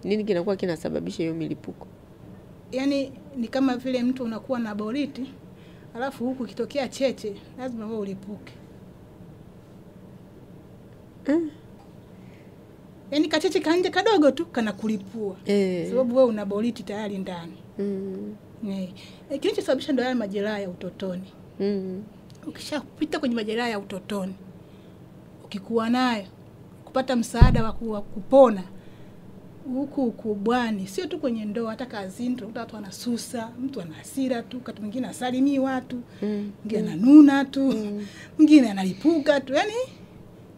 Nini kinakuwa kinasababisha hiyo milipuko? Yaani ni kama vile mtu unakuwa na boriti, alafu huku kitokea cheche, lazima wewe ulipuke. Yaani kacheche kanje kadogo tu kana kulipua. Sababu wewe una boriti tayari ndani. Kinachosababisha ndio haya majeraha ya utotoni. Ukishapita kwenye majeraha ya utotoni, ukikuwa nayo, kupata msaada wa kupona huku ukubwani, sio tu kwenye ndoa, hata kazini tunakuta watu wanasusa, mtu ana hasira tu, wakati mwingine asalimii watu, mwingine ananuna tu, mwingine analipuka tu. Yaani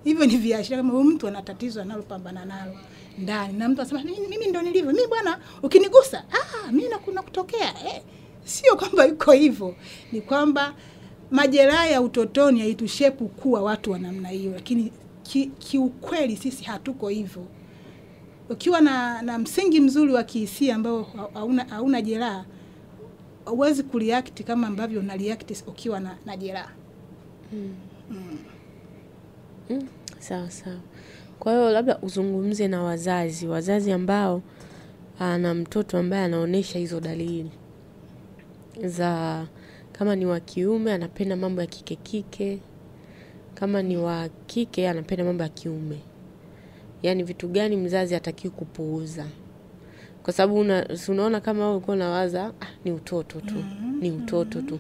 hivyo ni viashiria kama mtu ana tatizo analopambana nalo ndani. Na mtu anasema mimi ndo nilivyo. Mimi bwana ukinigusa, mimi nakuna kutokea. Sio kwamba yuko hivyo. Ni kwamba majeraha ya utotoni haitushepu kuwa watu wa namna hiyo, lakini kiukweli sisi hatuko hivyo. Ukiwa na msingi mzuri wa kihisia ambao hauna jeraha, huwezi kureact kama ambavyo una react ukiwa na jeraha. Sawa. Kwa hiyo labda uzungumze na wazazi ambao ana mtoto ambaye anaonesha hizo dalili za, kama ni wa kiume anapenda mambo ya kike, kama ni wa kike anapenda mambo ya kiume. Yaani vitu gani mzazi hatakiwi kupuuza? Kwa sababu unaona kama wewe uko nawaza ni utoto tu.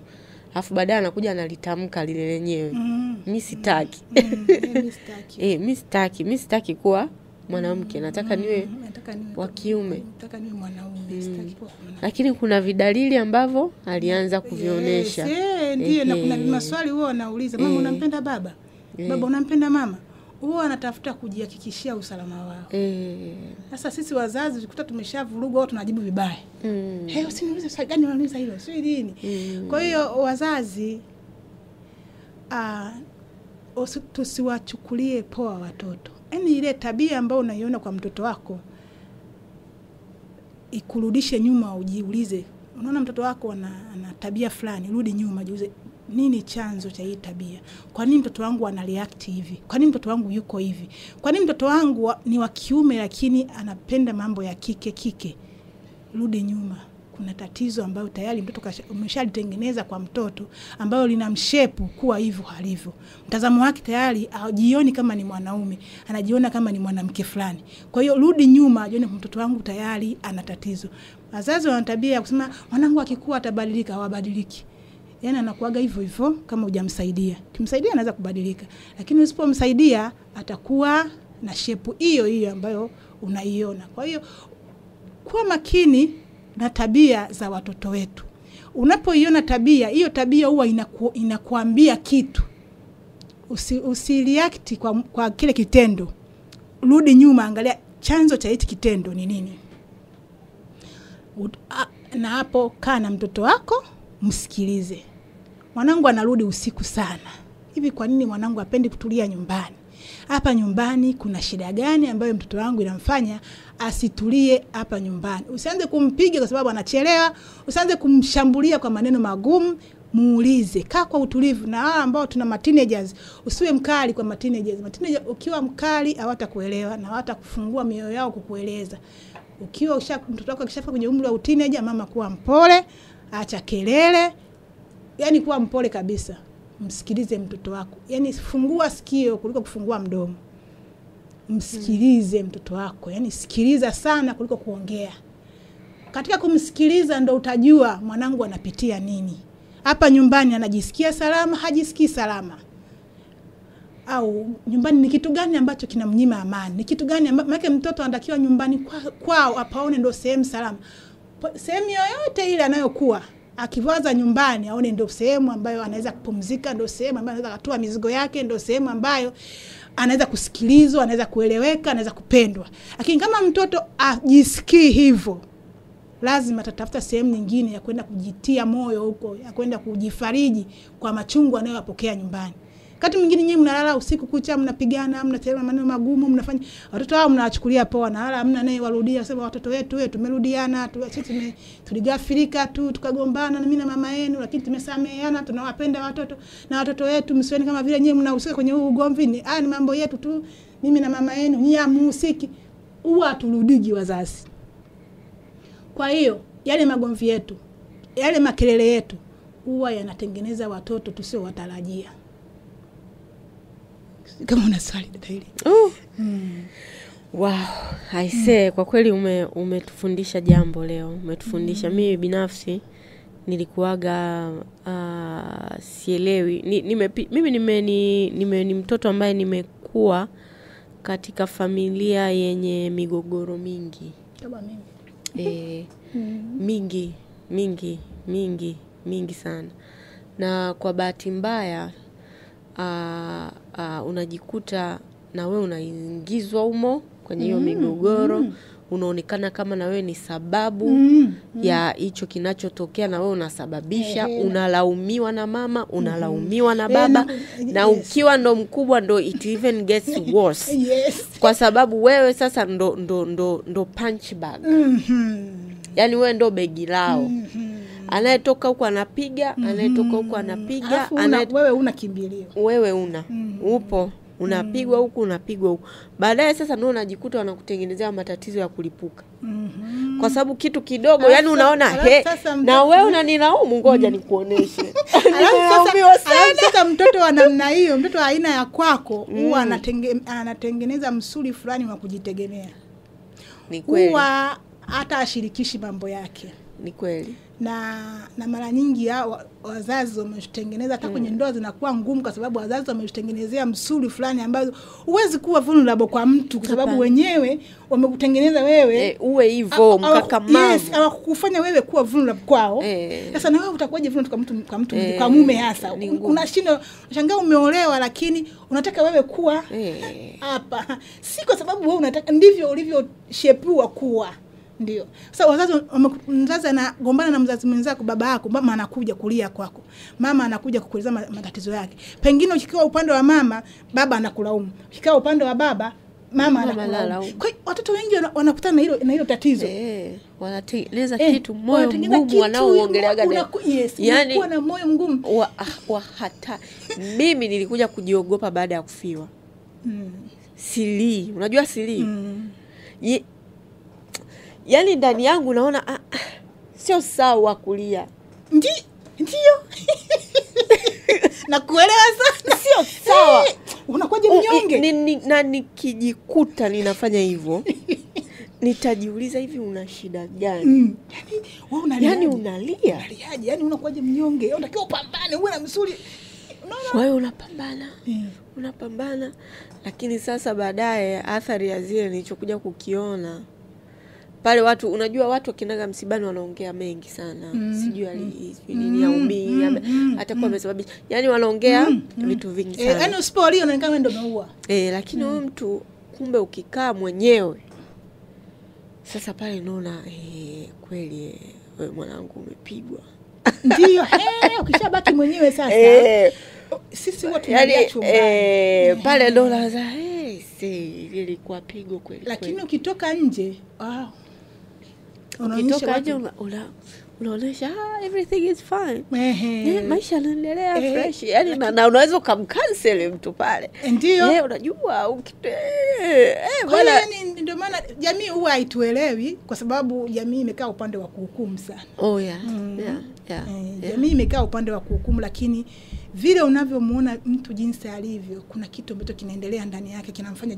Alafu baadaye anakuja analitamka lile lenyewe. Mimi sitaki. Mimi sitaki kuwa mwanamke, nataka niwe wa kiume. Nataka niwe mwanaume, sitaki kuwa mwanamke. Lakini kuna vidalili ambavyo alianza kuvionyesha. Ndio, na kuna maswali huwa anauliza, mama unampenda baba? Baba unampenda mama? Huwa anatafuta kujihakikishia usalama wao. Sasa sisi wazazi tukikuta tumeshavuruga au tunajibu vibaya. Usiniulize swali gani unaniuliza hilo? Sio nini? Kwa hiyo wazazi tusiwachukulie poa watoto. Yaani ile tabia ambayo unaiona kwa mtoto wako ikurudishe nyuma, ujiulize. Unaona mtoto wako ana tabia fulani, rudi nyuma, jiulize nini chanzo cha hii tabia? Kwa nini mtoto wangu ana react hivi? Kwa nini mtoto wangu yuko hivi? Kwa nini mtoto wangu ni wa kiume lakini anapenda mambo ya kike? Rudi nyuma. kuna tatizo ambalo tayari mtoto umeshalitengeneza kwa mtoto ambalo linamshepu kuwa hivyo halivyo. Mtazamo wake tayari hajioni kama ni mwanaume, anajiona kama ni mwanamke fulani. Kwa hiyo rudi nyuma, ajione mtoto wangu tayari ana tatizo. Wazazi wana tabia ya kusema mwanangu akikua atabadilika, hawabadiliki. Yaani anakuaga hivyo hivyo kama hujamsaidia. Kimsaidia anaweza kubadilika, lakini usipomsaidia atakuwa na shepu hiyo hiyo ambayo unaiona. Kwa hiyo kuwa makini na tabia za watoto wetu. Unapoiona tabia, hiyo tabia huwa inakuambia kitu. Usireact kwa kile kitendo. Rudi nyuma, angalia chanzo cha hiki kitendo ni nini. Na hapo kaa na mtoto wako, msikilize. Mwanangu anarudi usiku sana. Hivi kwa nini mwanangu hapendi kutulia nyumbani? Hapa nyumbani kuna shida gani ambayo mtoto wangu inamfanya asitulie hapa nyumbani? Usianze kumpiga kwa sababu anachelewa, usianze kumshambulia kwa maneno magumu, muulize. Kaa kwa utulivu. Na wale ambao tuna teenagers, usiwe mkali kwa teenagers. Teenagers ukiwa mkali hawatakuelewa na hawatakufungua mioyo yao kukueleza. Ukiwa mtoto wako akishafika kwenye umri wa teenager, mama kuwa mpole, acha kelele. Yaani kuwa mpole kabisa. Msikilize mtoto wako. Yaani fungua sikio kuliko kufungua mdomo. Msikilize mtoto wako. Yaani sikiliza sana kuliko kuongea. Katika kumsikiliza ndo utajua mwanangu anapitia nini. Hapa nyumbani anajisikia salama, hajisikii salama. Au nyumbani ni kitu gani ambacho kinamnyima amani? Ni kitu gani maana mtoto anatakiwa nyumbani kwao apaone ndo sehemu salama. Sehemu yoyote ile anayokuwa akiwaza nyumbani aone ndo sehemu ambayo anaweza kupumzika, ndo sehemu ambayo anaweza kutoa mizigo yake, ndo sehemu ambayo anaweza kusikilizwa, anaweza kueleweka, anaweza kupendwa. Lakini kama mtoto ajisikii hivyo, lazima atatafuta sehemu nyingine ya kwenda kujitia moyo huko, ya kwenda kujifariji kwa machungu anayopokea nyumbani. Wakati mwingine nyinyi mnalala usiku kucha, mnapigana, mnasema maneno magumu, mnafanya watoto wao mnawachukulia poa, na wala hamna naye warudia sema watoto wetu tumerudiana, sisi tuligafirika tu tukagombana na mimi na mama yenu, lakini tumesameheana, tunawapenda watoto na watoto wetu, msione kama vile nyinyi mnahusika kwenye huu ugomvi. Ni mambo yetu tu, mimi na mama yenu, nyinyi hamhusiki. Huwa turudiji wazazi. Kwa hiyo yale magomvi yetu, yale makelele yetu huwa yanatengeneza watoto tusio watarajia. Kama una swali dada hili. Wow, I say kwa kweli umetufundisha jambo leo. Umetufundisha. Mimi binafsi nilikuwaga sielewi. Mimi ni mtoto ambaye nimekuwa katika familia yenye migogoro mingi. Kama mimi. Mingi sana. Na kwa bahati mbaya unajikuta na wewe unaingizwa humo kwenye hiyo migogoro. Unaonekana kama na wewe ni sababu ya hicho kinachotokea, na wewe unasababisha. Unalaumiwa na mama, unalaumiwa na baba, na ukiwa ndo mkubwa ndo it even gets worse. Kwa sababu wewe sasa ndo punch bag. Yaani wewe ndo begi lao. Anayetoka huko anapiga, anayetoka huko anapiga, wewe una kimbilio. Wewe upo unapigwa huku, unapigwa huku. Baadaye sasa ndio unajikuta wanakutengenezea matatizo ya kulipuka. Kwa sababu kitu kidogo, yani unaona na wewe unanilaumu, ngoja nikuoneshe. Sasa mtoto wa namna hiyo, mtoto aina ya kwako, huwa anatengeneza msuli fulani wa kujitegemea. Ni kweli. Huwa hata ashirikishi mambo yake. Ni kweli. Na mara nyingi wazazi wametengeneza hata kwenye ndoa zinakuwa ngumu, kwa sababu wazazi wametengenezea msuli fulani ambazo huwezi kuwa vulnerable kwa mtu, kwa sababu wenyewe wamekutengeneza wewe uwe hivyo mkakamavu. Yes, hawakufanya wewe kuwa vulnerable kwao. Sasa na wewe utakuwaje vulnerable kwa mume hasa? Unashinda, unashangaa umeolewa lakini unataka wewe kuwa hapa. Si kwa sababu wewe unataka, ndivyo ulivyoshepiwa kuwa. Ndio. Sasa mzazi anagombana na mzazi mwenzako, baba yako, mama anakuja kulia kwako. Mama anakuja kukueleza matatizo yake. Pengine ukikaa upande wa mama, baba anakulaumu. Ukikaa upande wa baba, mama anakulaumu. Kwa hiyo watoto wengi wanakutana na hilo tatizo. Wanatengeneza kitu moyo mgumu wanaoongeleaga leo. Yani kuwa na moyo mgumu. Hata mimi nilikuja kujiogopa baada ya kufiwa. Sili, unajua sili? Yaani ndani yangu naona sio sawa kulia. Ndio. Nakuelewa sana. Sio sawa. Unakuwaje mnyonge? Na nikijikuta ninafanya hivyo, nitajiuliza hivi una shida gani? Wewe unalia. Yaani unalia. Unaliaje? Yaani unakuwaje mnyonge? Unatakiwa upambane, uwe na misuli. Wewe unapambana. Unapambana. Lakini sasa baadaye athari ya zile nilichokuja kukiona pale, watu unajua watu wakinaga msibani wanaongea mengi sana. Sijui nini yaumia hata kwa amesababisha. Yaani wanaongea vitu vingi sana. Yaani usipolia unaonekana wewe ndio umeua. Lakini huyo mtu kumbe ukikaa mwenyewe sasa pale naona kweli wewe mwanangu umepigwa. Ndio, ukishabaki mwenyewe sasa. Sisi wote tunajiacha pale ndo laza ilikuwa pigo kweli. Lakini ukitoka nje, ukitoka nje unaonesha everything is fine. Maisha yanaendelea fresh. Yaani na unaweza kumcancel mtu pale. Ndio. Unajua bwana, yani ndio maana jamii huwa haituelewi kwa sababu jamii imekaa upande wa kuhukumu sana. Jamii imekaa upande wa kuhukumu, lakini vile unavyomuona mtu jinsi alivyo, kuna kitu ambacho kinaendelea ndani yake kinamfanya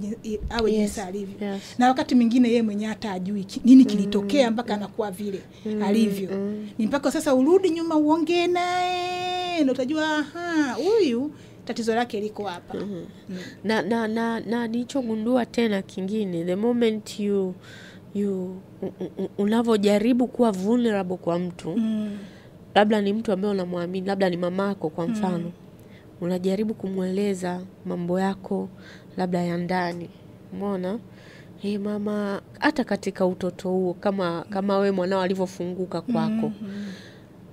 awe jinsi alivyo. Na wakati mwingine yeye mwenyewe hata ajui nini kilitokea mpaka anakuwa vile alivyo. Ni mpaka sasa urudi nyuma uongee naye ndio utajua huyu tatizo lake liko hapa. Na nilichogundua tena kingine, the moment unavojaribu kuwa vulnerable kwa mtu, labda ni mtu ambaye unamwamini, labda ni mamako kwa mfano, unajaribu kumweleza mambo yako labda ya ndani, umeona mama, hata katika utoto huo, kama wewe mwanao alivyofunguka kwako,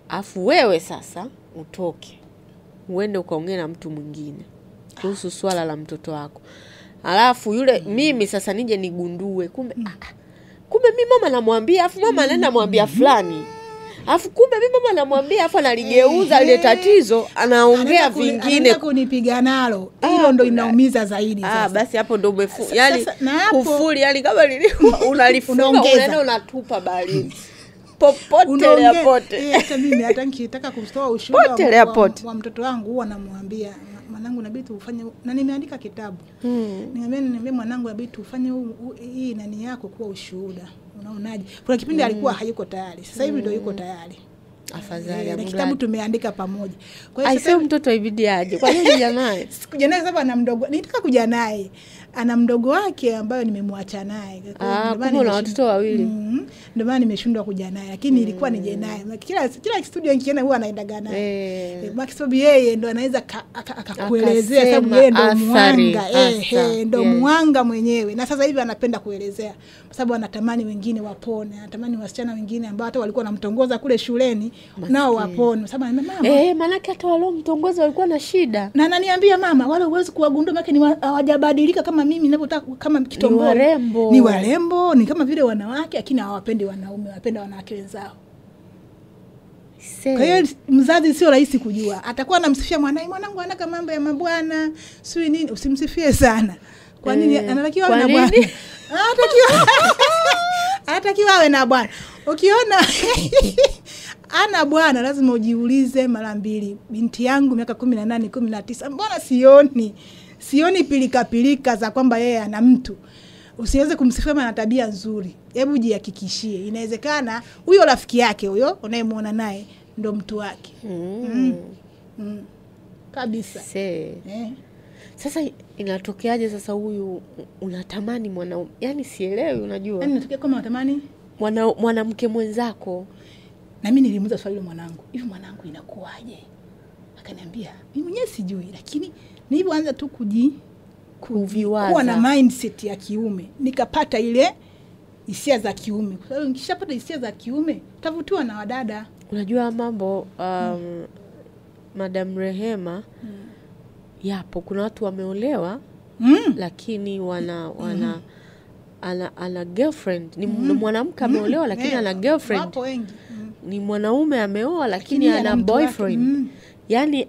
afu wewe sasa utoke uende ukaongea na mtu mwingine kuhusu swala la mtoto wako, alafu yule mimi sasa nije nigundue kumbe mimi mama namwambia, afu mama anaenda mwambia fulani, afu kumbe mimi mama namwambia, afu analigeuza ile tatizo anaongea vingine, anataka kunipiga nalo. Hilo ndo inaumiza zaidi sasa. Basi hapo ndo yani kufuli, yani kama nilikuwa unalifunga unaenda unatupa baharini popote pote. Hata mimi hata nikitaka kutoa ushuhuda wa mtoto wangu huwa namwambia mwanangu, inabidi ufanye, na nimeandika kitabu. Niambia mwanangu, inabidi ufanye hii nani yako kuwa ushuhuda. Unaonaje? Kuna kipindi alikuwa hayuko tayari. Sasa hivi ndio yuko tayari. Afadhali na kitabu tumeandika pamoja. Kwa hiyo sasa mtoto ibidi aje. Kwa nini jamani? Sikuja naye sababu ana mdogo. Nitaka kuja naye. Ana mdogo wake ambaye nimemwacha naye. Kumbe na watoto wawili. Ndio maana nimeshindwa kuja naye, lakini ilikuwa nije naye. Kila studio nikienda huwa anaendaga naye. Kwa sababu yeye ndo anaweza akakuelezea, sababu yeye ndo mwanga. Ndo mwanga mwenyewe. Na sasa hivi anapenda kuelezea kwa sababu anatamani wengine wapone. Anatamani wasichana wengine ambao hata walikuwa wanamtongoza kule shuleni nao wapone. Sababu mama, maana hata wale mtongoza walikuwa na shida. Na ananiambia mama, wale uwezi kuwagundua maana ni hawajabadilika kama mimi ninavyotaka, kama kitomboni. Ni warembo, ni kama vile wanawake, lakini hawapendi wanaume, wanapenda wanawake wenzao. Kwa hiyo mzazi sio rahisi kujua. Atakuwa anamsifia mwanae, mwanangu anaka mambo ya mabwana, sio nini, usimsifie sana. Kwa nini anatakiwa awe na bwana? Anatakiwa awe na bwana. Ukiona ana bwana lazima ujiulize mara mbili. Binti yangu miaka 18, 19, mbona sioni pilika za kwamba yeye ana mtu. Usiweze kumsifia na tabia nzuri. Hebu jihakikishie. Inawezekana huyo rafiki yake huyo unayemuona naye ndo mtu wake. Kabisa. Sasa inatokeaje sasa huyu unatamani mwanaume? Yaani sielewi, unajua. Yaani inatokea kama unatamani mwanamke mwenzako. Na mimi nilimuuliza swali mwanangu, hivi mwanangu inakuaje? Akaniambia, mimi mwenyewe sijui, lakini nilipoanza tu kuviwaza, kuwa na mindset ya kiume, nikapata ile hisia za kiume. Kwa sababu nikishapata hisia za kiume, tavutiwa na wadada. Unajua mambo Madam Rehema, yapo kuna watu wameolewa lakini ana girlfriend, ni mwanamke ameolewa lakini ana girlfriend. Wapo wengi. Ni mwanaume ameoa lakini ana boyfriend. Yaani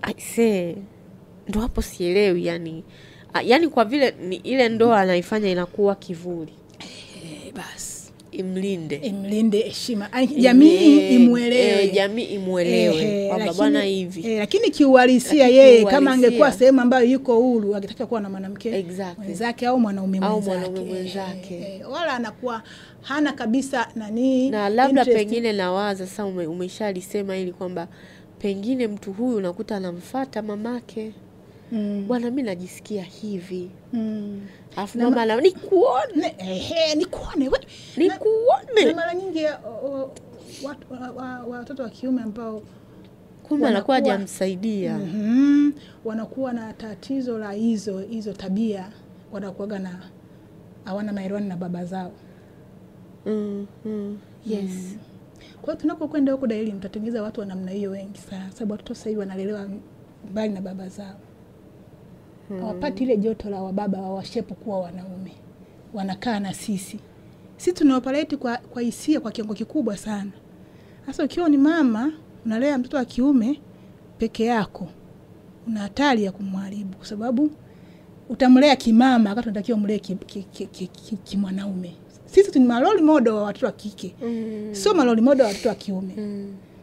ndo hapo sielewi, yani kwa vile ni ile ndoa anaifanya inakuwa kivuli. Basi imlinde heshima, jamii imuelewe, jamii imuelewe kwamba bwana hivi. Lakini kiuhalisia yeye kama angekuwa sehemu ambayo yuko huru, angetaka kuwa na mwanamke mwenzake au mwanaume mwenzake, wala anakuwa hana kabisa nani. Na labda pengine nawaza sasa, umeshalisema ili kwamba pengine mtu huyu unakuta anamfuata mamake, bwana mimi najisikia hivi, alafu mama na nikuone, na mara nyingi watoto wa kiume ambao kumbe anakuwa hajamsaidia, wanakuwa na tatizo la hizo tabia, wanakuwa na hawana maelewano na baba zao. Yes. Kwa hiyo tunapokwenda huko daily mtatengeneza watu wa namna hiyo wengi sana, sababu watoto sasa hivi wanalelewa mbali na baba zao. Hawapati ile joto la wababa wawashepu kuwa wanaume. Wanakaa na sisi tunaopaleti kwa hisia kwa kiwango kikubwa sana. Sasa ukiwa ni mama unalea mtoto wa kiume peke yako, una hatari ya kumharibu, kwa sababu utamlea kimama wakati unatakiwa umlee kimwanaume. Sisi ni role model wa watoto wa kike. Sio role model wa watoto wa kiume.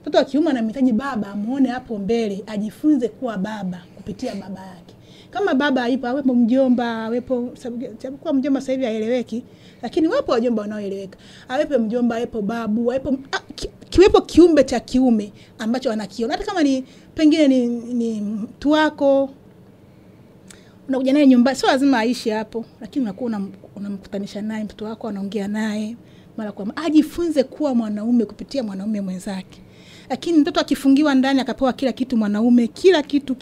Mtoto wa kiume anamhitaji baba amuone hapo mbele, ajifunze kuwa baba kupitia baba yake. Kama baba haipo, awepo mjomba, awepo, sababu kwa mjomba sasa hivi haeleweki, lakini wapo wajomba wanaoeleweka. Awepo mjomba, awepo babu, awepo kiwepo kiumbe cha kiume ambacho anakiona. Hata kama ni pengine ni mtu wako unakuja naye nyumbani, sio lazima aishi hapo, lakini unakuwa unamkutanisha naye mtoto wako, anaongea naye mara kwa mara, ajifunze kuwa mwanaume kupitia mwanaume mwenzake. Lakini mtoto akifungiwa ndani akapewa kila kitu mwanaume, kila kitu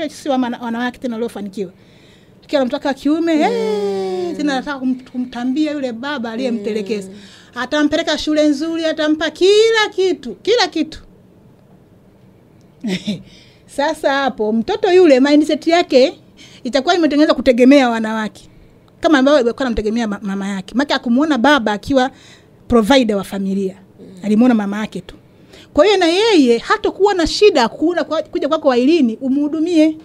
sio wanawake tena waliofanikiwa. Kila mtoto wa kiume tena anataka kumtambia yule baba aliyemtelekeza. Atampeleka shule nzuri, atampa kila kitu. Sasa hapo mtoto yule mindset yake itakuwa imetengenezwa kutegemea wanawake, kama ambao alikuwa anamtegemea mama yake. Maki akumuona baba akiwa provider wa familia, alimuona mama yake tu. Kwa hiyo na yeye hatakuwa na shida kuja kwako Wailini umhudumie.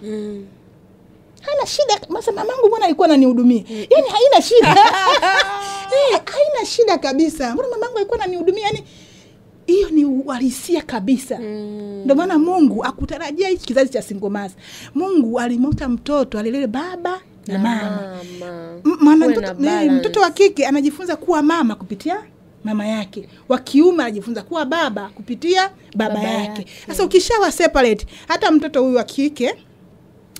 Hana shida, basi mamangu mbona alikuwa ananihudumia? Yaani haina shida. Haina shida kabisa. Mbona mamangu alikuwa ananihudumia? Yaani hiyo ni uhalisia kabisa. Ndio maana Mungu akutarajia hichi kizazi cha single mother. Mungu alimota mtoto alilele baba na mama. Mtoto wa kike anajifunza kuwa mama kupitia mama yake, wa kiume anajifunza kuwa baba kupitia baba yake. Sasa ukishawa separate, hata mtoto huyu wa kike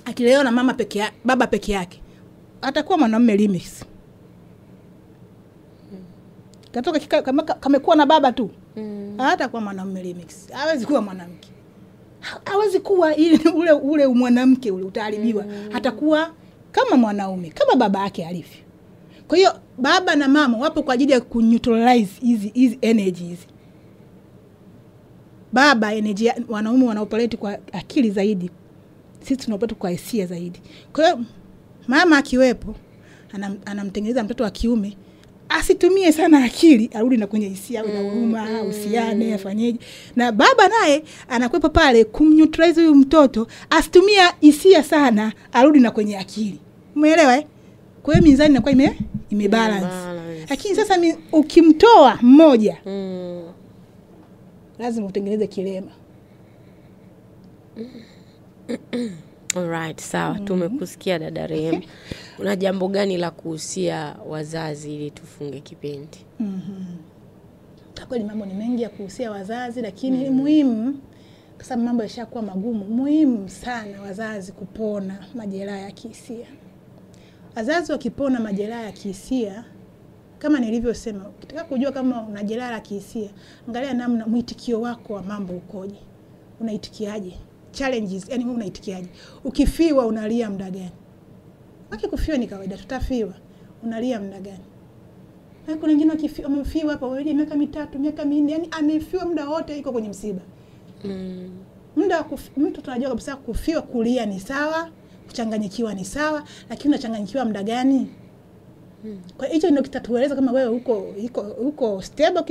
akilelewa na mama baba peke yake, atakuwa mwanamume limits. Katoka kamekuwa na baba tu, hatakuwa mwanamume limits. Hawezi kuwa mwanamke. Hawezi kuwa ule mwanamke ule utaharibiwa. Hatakuwa kama mwanaume, kama baba yake alivyo. Kwa hiyo baba na mama wapo kwa ajili ya kuneutralize hizi energies. Baba energy, wanaume wanaoperate kwa akili zaidi, sisi tunaopata kwa hisia zaidi. Kwa hiyo mama akiwepo anamtengeneza mtoto wa kiume asitumie sana akili, arudi na kwenye hisia na huruma, usiane, afanyeje. Na baba naye anakuwepo pale kumneutralize huyu mtoto, asitumie hisia sana, arudi na kwenye akili. Umeelewa? Kwa hiyo mizani inakuwa imebalance. Lakini sasa ukimtoa mmoja, lazima utengeneze kilema. Alright, sawa. Tumekusikia dada Rehema. Una jambo gani la kuhusia wazazi ili tufunge kipindi? Kwa kweli mambo ni mengi ya kuhusia wazazi, lakini ni muhimu kwa sababu mambo yashakuwa magumu. Muhimu sana wazazi kupona majeraha ya kihisia. Wazazi wakipona majeraha ya kihisia, kama nilivyosema, ukitaka kujua kama una jeraha la kihisia, angalia namna mwitikio wako wa mambo ukoje. Unaitikiaje? Challenges, yani wewe unaitikiaje? Ukifiwa unalia muda gani? Waki kufiwa ni kawaida, tutafiwa. Unalia muda gani? Na kuna wengine wamefiwa hapa wawili miaka 3, miaka 4, yani amefiwa muda wote yuko kwenye msiba. Mtu tunajua kabisa kufiwa, kulia ni sawa, kuchanganyikiwa ni sawa, lakini unachanganyikiwa muda gani? Kwa hiyo ndio kitatueleza kama wewe uko stable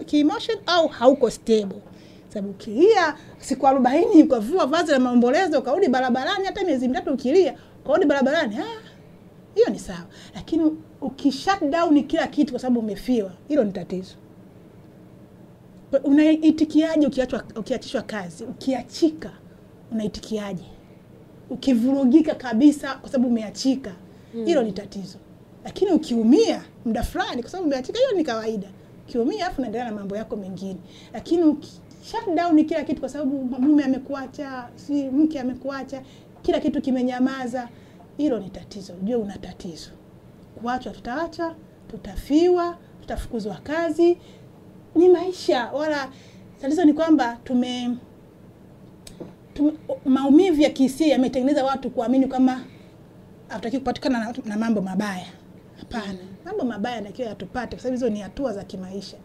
ki-emotion au hauko stable. Sababu ukilia siku 40 ukavua vazi la maombolezo ukarudi barabarani, hata miezi 3 ukilia ukarudi barabarani, hiyo ni sawa. Lakini ukishut down kila kitu kwa sababu umefiwa, hilo ni tatizo. Unaitikiaje ukiachishwa kazi? Ukiachika unaitikiaje? Ukivurugika kabisa kwa sababu umeachika, hilo ni tatizo. Lakini ukiumia muda fulani kwa sababu umeachika, hiyo ni kawaida. Ukiumia afu unaendelea na mambo yako mengine. Lakini shut down kila kitu kwa sababu mume amekuacha, si mke amekuacha, kila kitu kimenyamaza, hilo ni tatizo. Unajua una tatizo. Kuachwa tutaacha, tutafiwa, tutafukuzwa kazi, ni maisha. Wala tatizo ni kwamba maumivu ya kihisia yametengeneza watu kuamini kama hataki kupatikana na mambo mabaya. Hapana. Mambo mabaya natakiwa yatupate kwa sababu hizo ni hatua za kimaisha.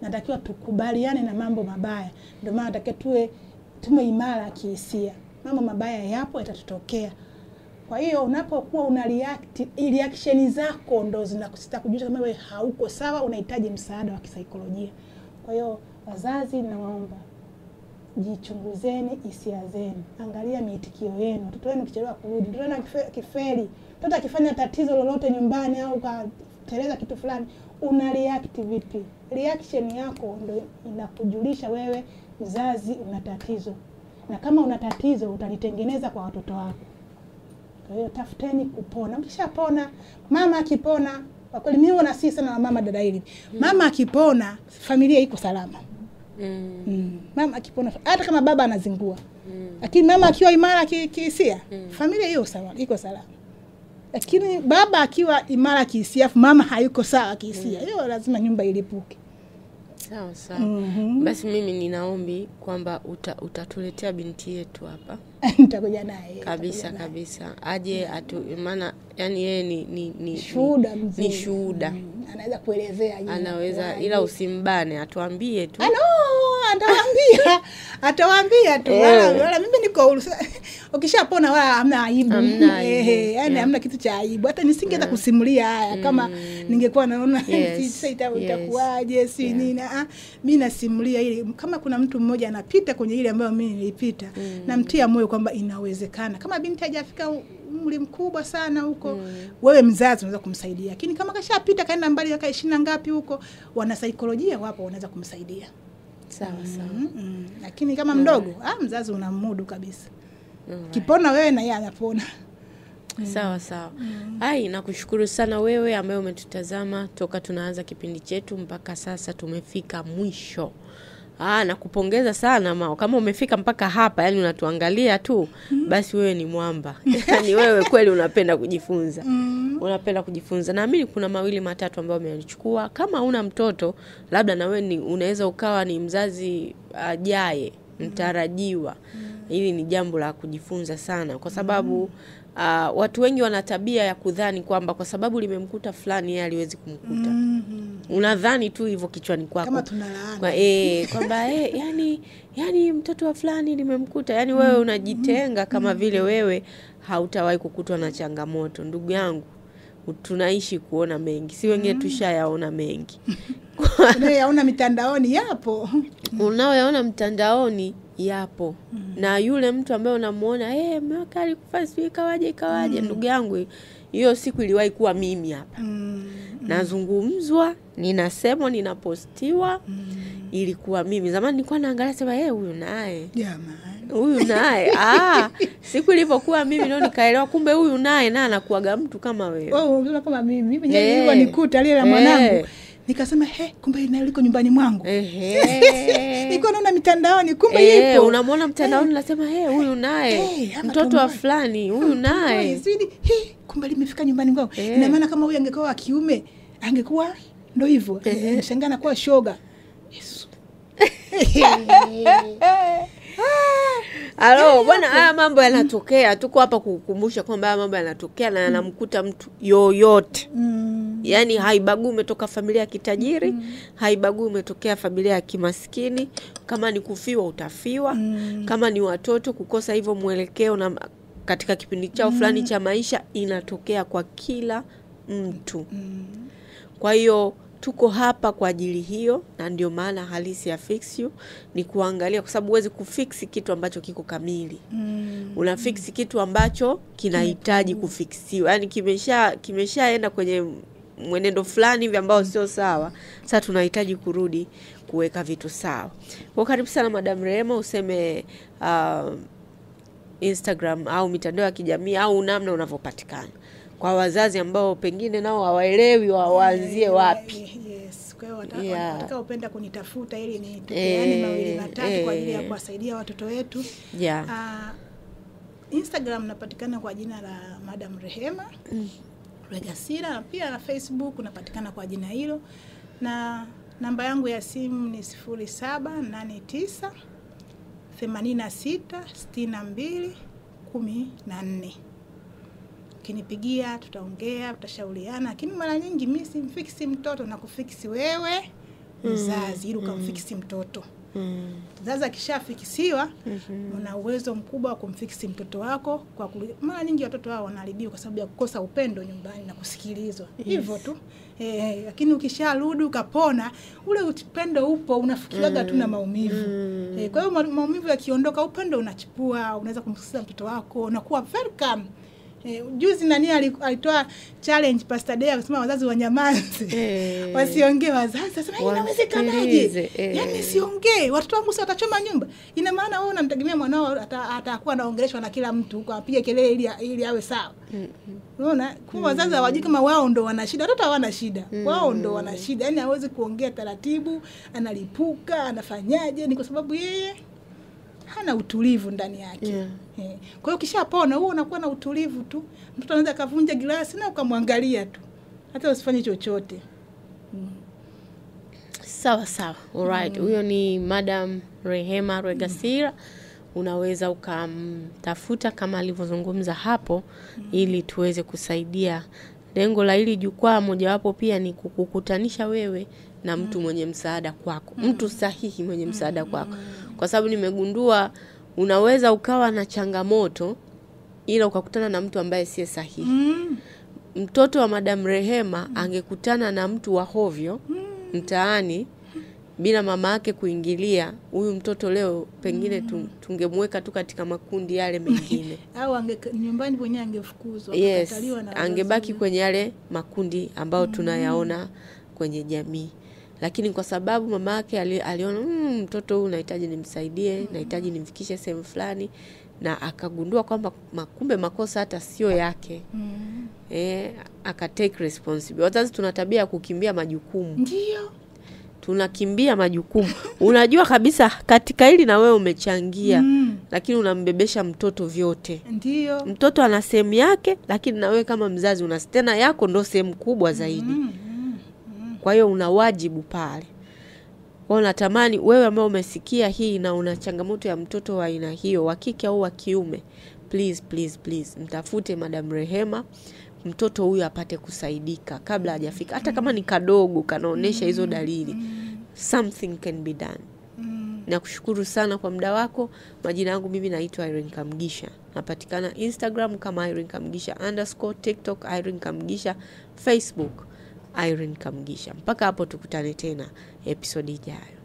Natakiwa tukubaliane na mambo mabaya. Ndio maana natakiwa tuwe imara kihisia. Mambo mabaya yapo, yatatutokea. Kwa hiyo unapokuwa una reaction zako ndo zinakusita kujulisha kama wewe hauko sawa, unahitaji msaada wa kisaikolojia. Kwa hiyo wazazi, nawaomba jichunguzeni hisia zenu. Angalia miitikio yenu. Mtoto wenu kichelewa kurudi, mtoto wenu kifeli, mtoto akifanya tatizo lolote nyumbani au kateleza kitu fulani, una react vipi? Reaction yako ndio inakujulisha wewe mzazi una tatizo. Na kama una tatizo utalitengeneza kwa watoto wako. Kwa hiyo tafuteni kupona. Ukishapona, mama akipona, kwa kweli mimi na sisi sana na mama dada hili. Mama akipona, familia iko salama. Mama akipona, hata kama baba anazingua. Lakini mama akiwa imara kihisia, familia hiyo sawa, iko salama. Lakini baba akiwa imara kihisia, mama hayuko sawa kihisia, hiyo lazima nyumba ilipuke. Sawa sawa. Basi mimi ninaombi kwamba utatuletea binti yetu hapa. Nitakuja naye. Kabisa. Aje maana yani yeye ni shuhuda mzuri. Ni shuhuda. Anaweza kuelezea yeye. Anaweza, ila usimbane, atuambie tu. Atawaambia tu. Wala mimi niko huru. Ukishapona wala hamna aibu. Yaani hamna kitu cha aibu. Hata nisingeweza kusimulia haya kama ningekuwa naona sasa itakuwaje si nini. Mimi nasimulia ili kama kuna mtu mmoja anapita kwenye ile ambayo mimi nilipita, namtia moyo kwamba inawezekana. Kama binti hajafika umri mkubwa sana huko, wewe mzazi unaweza kumsaidia. Lakini kama kashapita kaenda mbali miaka 20 ngapi huko, wana saikolojia wapo wanaweza kumsaidia. Sawa. Lakini kama mdogo, mzazi unamudu kabisa. Kipona wewe na yeye anapona. Sawa. Ai, nakushukuru sana wewe ambaye umetutazama toka tunaanza kipindi chetu mpaka sasa tumefika mwisho. Nakupongeza sana mama. Kama umefika mpaka hapa, yani unatuangalia tu, basi wewe ni mwamba. Yani wewe kweli unapenda kujifunza. Unapenda kujifunza. Naamini kuna mawili matatu ambayo umeyachukua. Kama una mtoto, labda na wewe unaweza ukawa ni mzazi ajaye, mtarajiwa. Hili ni jambo la kujifunza sana kwa sababu watu wengi wana tabia ya kudhani kwamba kwa sababu limemkuta fulani yeye aliwezi kumkuta. Unadhani tu hivyo kichwani kwako. Kama tunalaana. Kwamba yani mtoto wa fulani limemkuta. Yani wewe unajitenga kama vile wewe hautawahi kukutwa na changamoto. Ndugu yangu, tunaishi kuona mengi. Si wengine tushayaona mengi. Unayaona mitandaoni yapo. Unaoyaona mtandaoni yapo. Na yule mtu ambaye unamuona mmeweka alikufa sio ikawaje ndugu yangu, hiyo siku iliwahi kuwa mimi hapa. Nazungumzwa, ninasemwa, ninapostiwa, ilikuwa mimi. Zamani nilikuwa naangalia sema huyu naye. Jamani. Huyu naye. Siku ilipokuwa mimi ndio nikaelewa kumbe huyu naye na anakuaga mtu kama wewe. Unaona kama mimi nilikuwa nikuta ile la mwanangu. Nikasema kumbe ina liko nyumbani mwangu. Nilikuwa naona mitandaoni kumbe ipo. Unamwona mtandaoni unasema huyu naye. Mtoto wa fulani, huyu naye. Kumbe limefika nyumbani kwangu. Ina maana kama huyu angekuwa wa kiume, angekuwa ndio hivyo. Nishangana kuwa shoga. Yesu. Alo, bwana haya mambo yanatokea. Tuko hapa kukukumbusha kwamba haya mambo yanatokea na yanamkuta mtu yoyote. Yaani haibagui umetoka familia ya kitajiri, haibagui umetokea familia ya kimaskini. Kama ni kufiwa utafiwa, kama ni watoto kukosa hivyo mwelekeo na katika kipindi chao fulani cha maisha, inatokea kwa kila mtu. Kwa hiyo tuko hapa kwa ajili hiyo, na ndio maana halisi ya Fix You ni kuangalia, kwa sababu huwezi kufix kitu ambacho kiko kamili. Una fix kitu ambacho kinahitaji kufixiwa. Yaani kimeshaenda kwenye mwenendo fulani hivi ambao sio sawa. Sasa tunahitaji kurudi kuweka vitu sawa. Kwa karibu sana Madam Rehema, useme Instagram au mitandao ya kijamii au namna unavyopatikana kwa wazazi ambao pengine nao hawaelewi waanzie wapi. Yes, kwa hiyo wataka upenda kunitafuta ili nitupeane mawili matatu kwa ajili ya kuwasaidia watoto wetu. Instagram napatikana kwa jina la Madam Rehema Rwegasira, na pia na Facebook napatikana kwa jina hilo, na namba yangu ya simu ni 0789 86 62 14. Kinipigia tutaongea, tutashauriana, lakini mara nyingi mimi simfiksi mtoto na kufiksi wewe mzazi ili ukamfiksi mtoto. Mzazi akishafikisiwa una uwezo mkubwa wa kumfiksi mtoto wako. Mara nyingi watoto wao wanaharibiwa kwa sababu ya kukosa upendo nyumbani na kusikilizwa. Hivyo tu. Lakini ukisharudi ukapona, ule upendo upo, unafikiriaga tu na maumivu. Kwa hiyo maumivu yakiondoka, upendo unachipua, unaweza kumsikiliza mtoto wako, unakuwa welcome. Juzi nani alitoa challenge Pastor Day akasema wazazi wanyamaze. Wasiongee wazazi. Sasa inawezekanaje? Yaani siongee, watoto wangu sasa watachoma nyumba. Ina maana wewe unamtegemea mwanao atakuwa anaongeleshwa na kila mtu huko apige kelele ili awe sawa. Unaona? Kwa wazazi hawajui kama wao ndo wana shida, watoto hawana shida. Wao ndo wana shida. Yaani hawezi kuongea taratibu, analipuka, anafanyaje? Ni kwa sababu yeye hana utulivu ndani yake. Kwa hiyo kishapona huo unakuwa na utulivu tu. Mtoto anaweza kavunja glasi na ukamwangalia tu. Hata usifanye chochote. Sawa. Alright. Huyo ni Madam Rehema Rwegasira. Unaweza ukamtafuta kama alivyozungumza hapo ili tuweze kusaidia. Lengo la hili jukwaa mojawapo pia ni kukukutanisha wewe na mtu mwenye msaada kwako. Mtu sahihi mwenye msaada kwako. Kwa sababu nimegundua unaweza ukawa na changamoto ila ukakutana na mtu ambaye si sahihi. Mtoto wa Madam Rehema angekutana na mtu wa hovyo mtaani bila mama yake kuingilia, huyu mtoto leo pengine tungemweka tu katika makundi yale mengine. Au nyumbani mwenyewe angefukuzwa, akakataliwa na angebaki kwenye yale makundi ambayo tunayaona kwenye jamii. Lakini kwa sababu mama yake aliona mtoto huyu nahitaji nimsaidie, nahitaji nimfikishe sehemu fulani, na akagundua kwamba kumbe makosa hata sio yake. Aka take responsibility. Wazazi tuna tabia ya kukimbia majukumu. Ndio. Tunakimbia majukumu. Unajua kabisa katika hili na wewe umechangia, lakini unambebesha mtoto vyote. Ndio. Mtoto ana sehemu yake, lakini na wewe kama mzazi una tena yako ndo sehemu kubwa zaidi. Kwa hiyo una wajibu pale. Kwa natamani wewe ambao umesikia hii na una changamoto ya mtoto wa aina hiyo, wa kike au wa kiume, please mtafute Madam Rehema. Mtoto huyu apate kusaidika kabla hajafika. Hata kama ni kadogo kanaonesha hizo dalili, something can be done. Nakushukuru sana kwa muda wako. Majina yangu mimi naitwa Irene Kamgisha. Napatikana Instagram kama Irene Kamgisha _ TikTok Irene Kamgisha, Facebook Irene Kamgisha. Mpaka hapo tukutane tena episode ijayo.